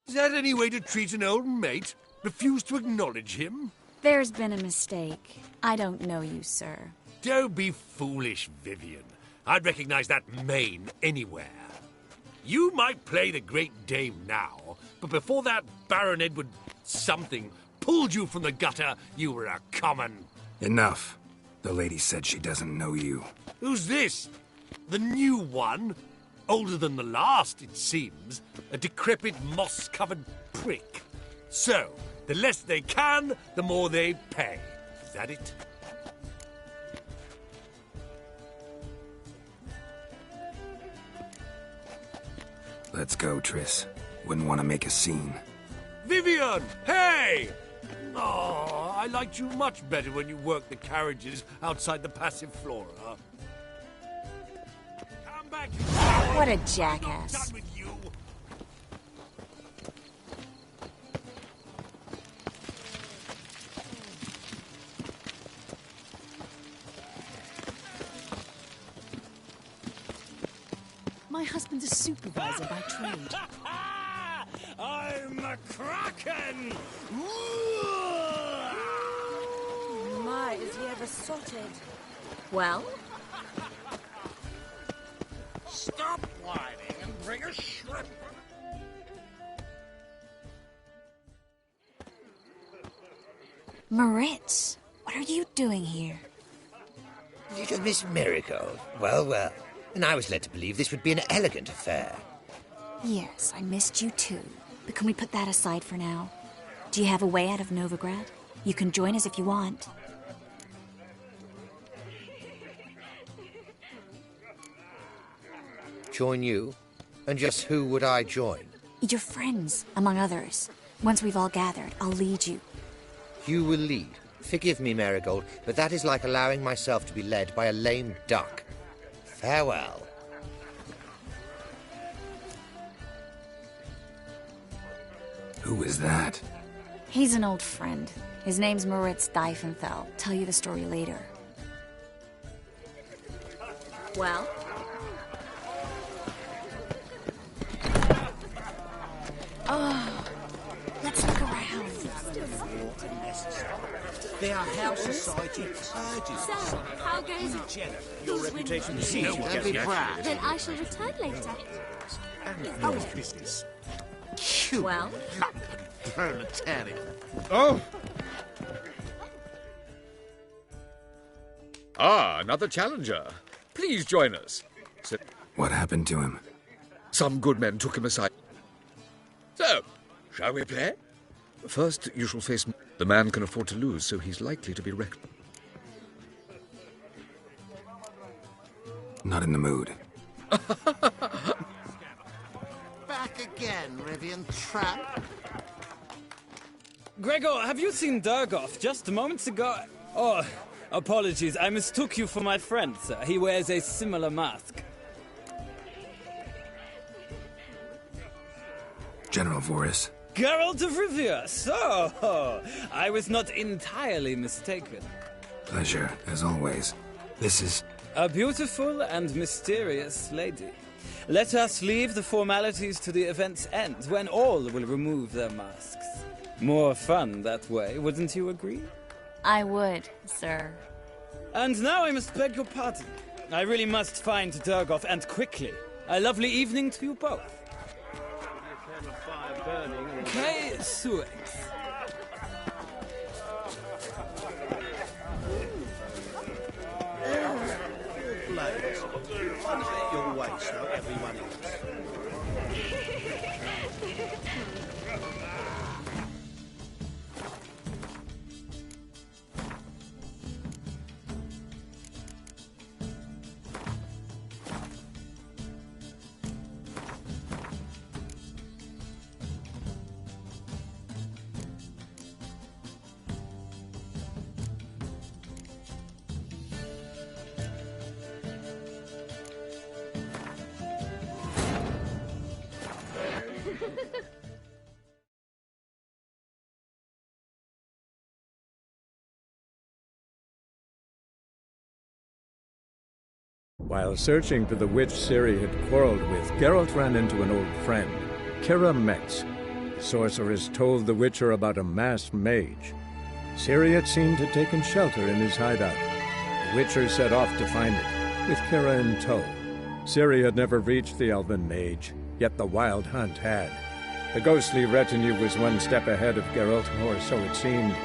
Is that any way to treat an old mate? Refuse to acknowledge him? There's been a mistake. I don't know you, sir. Don't be foolish, Vivian. I'd recognize that mane anywhere. You might play the Great Dame now, but before that Baron Edward something pulled you from the gutter, you were a common... Enough. The lady said she doesn't know you. Who's this? The new one? Older than the last, it seems. A decrepit, moss-covered prick. So, the less they can, the more they pay. Is that it? Let's go, Triss. Wouldn't want to make a scene. Vivian! Hey! Oh, I liked you much better when you worked the carriages outside the passive flora. Come back, you coward! What a I'm not jackass. done with you. My husband's a supervisor by trade. I'm a kraken! My, is he ever sotted? Well? Stop whining and bring a shrimp. Moritz, what are you doing here? Little Miss Marigold. Well, well. And I was led to believe this would be an elegant affair. Yes, I missed you too. But can we put that aside for now? Do you have a way out of Novigrad? You can join us if you want. Join you? And just who would I join? Your friends, among others. Once we've all gathered, I'll lead you. You will lead. Forgive me, Marigold, but that is like allowing myself to be led by a lame duck. Farewell. Who is that? He's an old friend. His name's Moritz Diefenthal. Tell you the story later. Well? Oh, let's look around. Their house society urges. So, how goes it? Your reputation is Don't be proud. Then I shall return later. And business. Well? Proletariat. Oh! Ah, another challenger. Please join us. What happened to him? Some good men took him aside. So, shall we play? First, you shall face... The man can afford to lose, so he's likely to be wrecked. Not in the mood. Back again, Rivian Tramp. Gregor, have you seen Durgoff just moments ago? Oh, apologies. I mistook you for my friend, sir. He wears a similar mask. General Voris. Geralt of Rivia. So, I was not entirely mistaken. Pleasure, as always. This is... A beautiful and mysterious lady. Let us leave the formalities to the event's end, when all will remove their masks. More fun that way, wouldn't you agree? I would, sir. And now I must beg your pardon. I really must find Durgoff, and quickly. A lovely evening to you both. Okay, Suex. One at your waist, though, everyone else. While searching for the witch Ciri had quarreled with, Geralt ran into an old friend, Kira Metz. The sorceress told the Witcher about a masked mage. Ciri had seemed to have taken shelter in his hideout. The Witcher set off to find it, with Kira in tow. Ciri had never reached the elven mage, yet the wild hunt had. The ghostly retinue was one step ahead of Geralt, or so it seemed.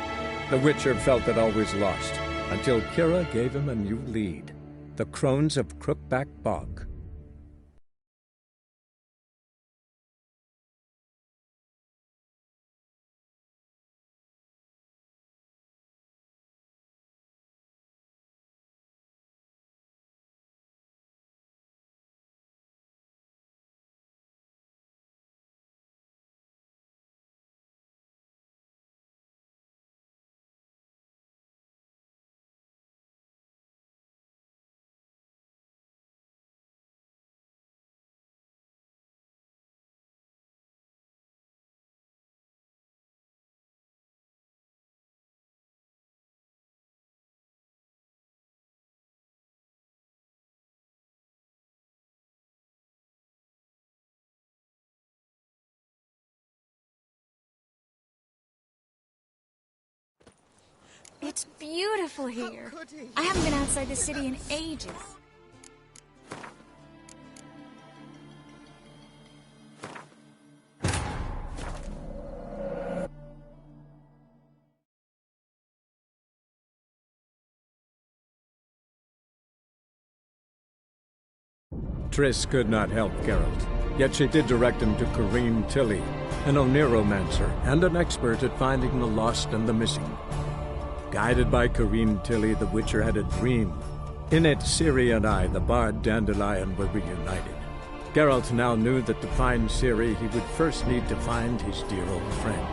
The Witcher felt that all was lost, until Kira gave him a new lead. The Crones of Crookback Bog. It's beautiful here. I haven't been outside the city in ages. Triss could not help Geralt, yet she did direct him to Corrine Tilly, an Oniromancer and an expert at finding the lost and the missing. Guided by Corrine Tilly, the Witcher had a dream. In it, Ciri and I, the bard Dandelion, were reunited. Geralt now knew that to find Ciri, he would first need to find his dear old friend.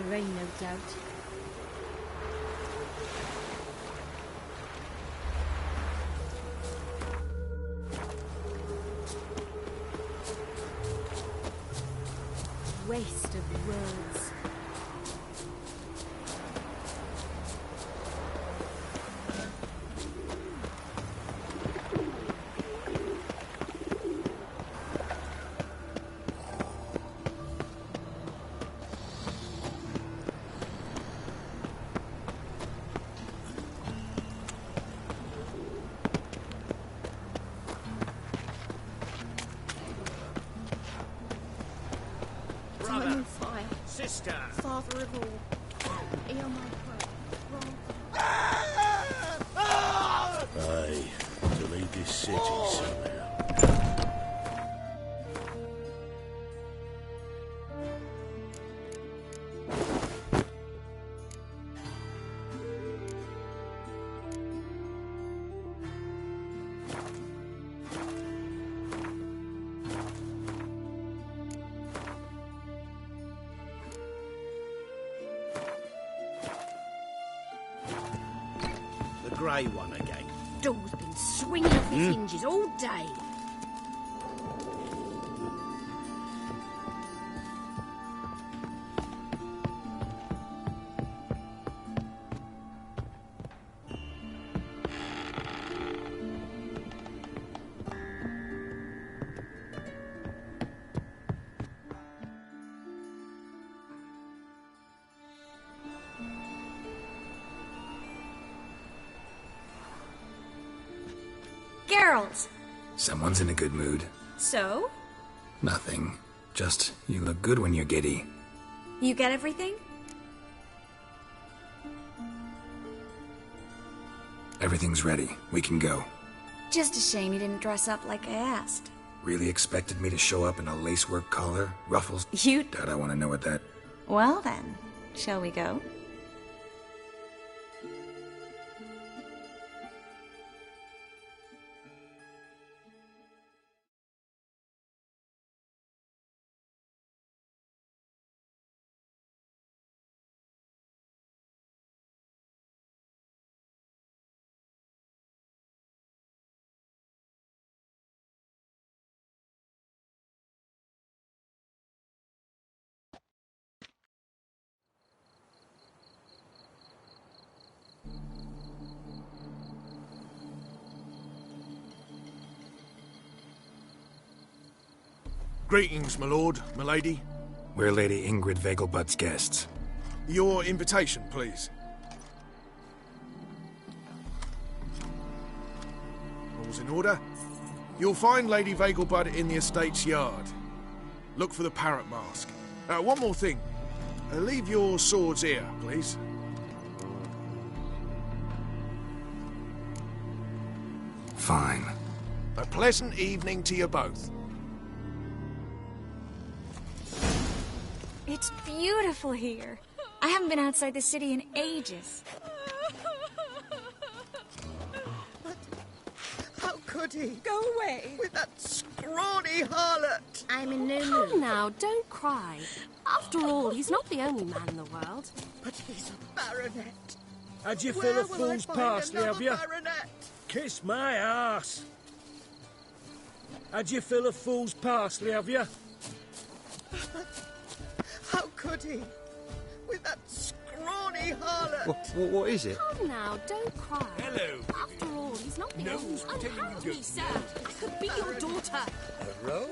rain, no doubt. Waste of words. Brother, sister, Father of all, hear my prayer. Aye, to leave this city somehow. The grey one again. Door's been swinging off its hinges all day. Geralt! Someone's in a good mood. So? Nothing. Just, you look good when you're giddy. You get everything? Everything's ready. We can go. Just a shame you didn't dress up like I asked. Really expected me to show up in a lacework collar, ruffles? You... Doubt I want to know what that... Well then, shall we go? Greetings, my lord, my lady. We're Lady Ingrid Vegelbud's guests. Your invitation, please. All's in order. You'll find Lady Vegelbud in the estate's yard. Look for the parrot mask. One more thing. Leave your swords here, please. Fine. A pleasant evening to you both. It's beautiful here. I haven't been outside the city in ages. How could he? Go away. With that scrawny harlot. I'm in no mood. Come now, don't cry. After all, he's not the only man in the world. But he's a baronet. Had you Where fill of will I fool's find parsley, have another you? baronet? Kiss my ass. Had you fill of fool's parsley, have you? How could he? With that scrawny harlot. What is it? Come now, don't cry. Hello. After all, he's not the only... Unhand me, sir. I could be your daughter. A row?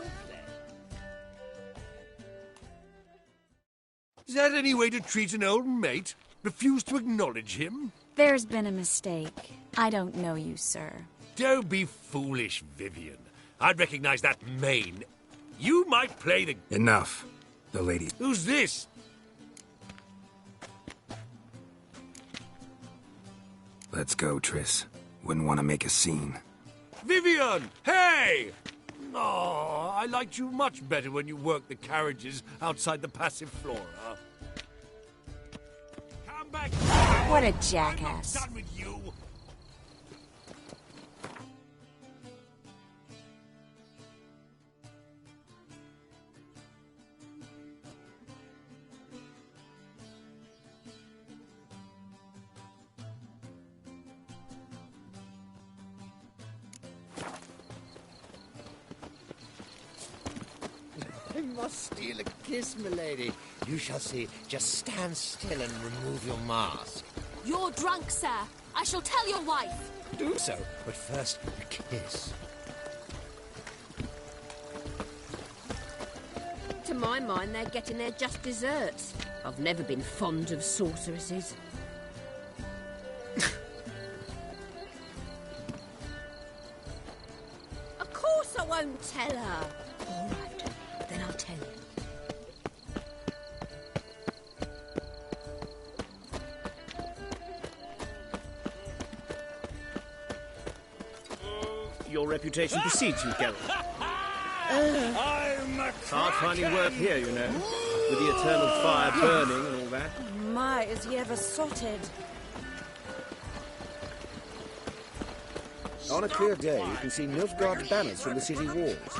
Is that any way to treat an old mate? Refuse to acknowledge him? There's been a mistake. I don't know you, sir. Don't be foolish, Vivian. I'd recognize that mane. You might play the... Enough. The lady... Who's this? Let's go, Triss. Wouldn't want to make a scene. Vivian! Hey! Oh, I liked you much better when you worked the carriages outside the Passiflora. Come back! What a jackass. I'm not done with you! must steal a kiss, milady. You shall see. Just stand still and remove your mask. You're drunk, sir. I shall tell your wife. Do so, but first, a kiss. To my mind, they're getting their just desserts. I've never been fond of sorceresses. Of course I won't tell her. All right, then I'll tell you. Your reputation precedes you, Geralt. I'm a It's hard finding work here, you know, with the eternal fire burning and all that. My, is he ever sotted? On a clear day, you can see Nilfgaard's banners from the city walls.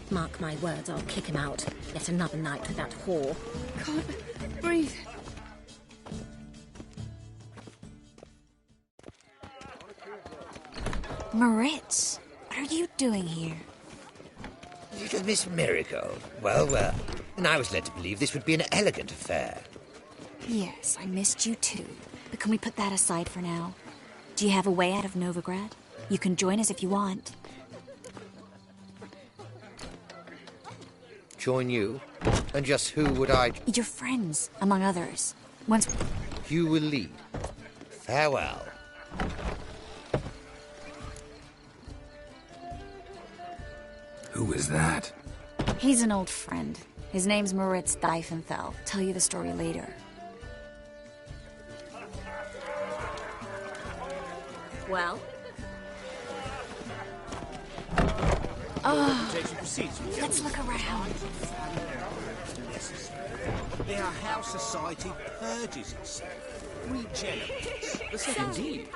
Mark my words, I'll kick him out. Yet another night with that whore. Can't breathe. Moritz, what are you doing here? Little Miss Marigold. Well, well. And I was led to believe this would be an elegant affair. Yes, I missed you too. But can we put that aside for now? Do you have a way out of Novigrad? You can join us if you want. Join you? And just who would I... Your friends, among others. Once... You will lead. Farewell. Who is that? He's an old friend. His name's Moritz Diefenthal. Tell you the story later. Well? Oh, Reputation precedes you, Geralt. let's look around. Their house society purges itself, regenerates. Indeed.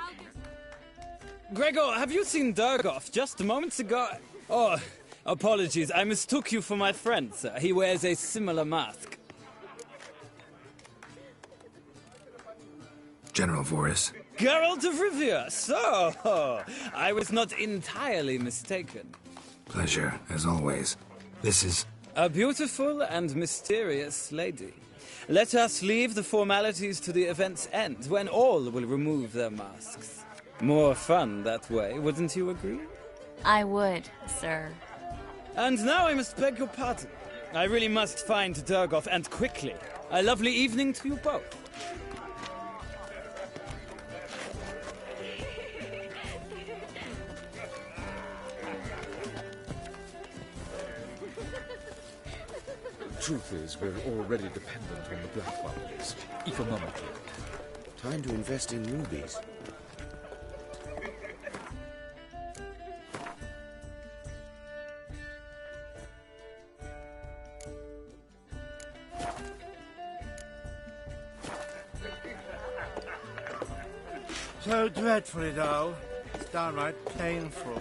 Gregor, have you seen Durgoff just moments ago? Oh, apologies. I mistook you for my friend, sir. He wears a similar mask. General Voris. Geralt of Rivia. So, I was not entirely mistaken. Pleasure, as always. This is... A beautiful and mysterious lady. Let us leave the formalities to the event's end, when all will remove their masks. More fun that way, wouldn't you agree? I would, sir. And now I must beg your pardon. I really must find Durgoff, and quickly. A lovely evening to you both. Truth is, we're already dependent on the black bubbles, economically. Time to invest in rubies. So dreadfully dull. It's downright painful.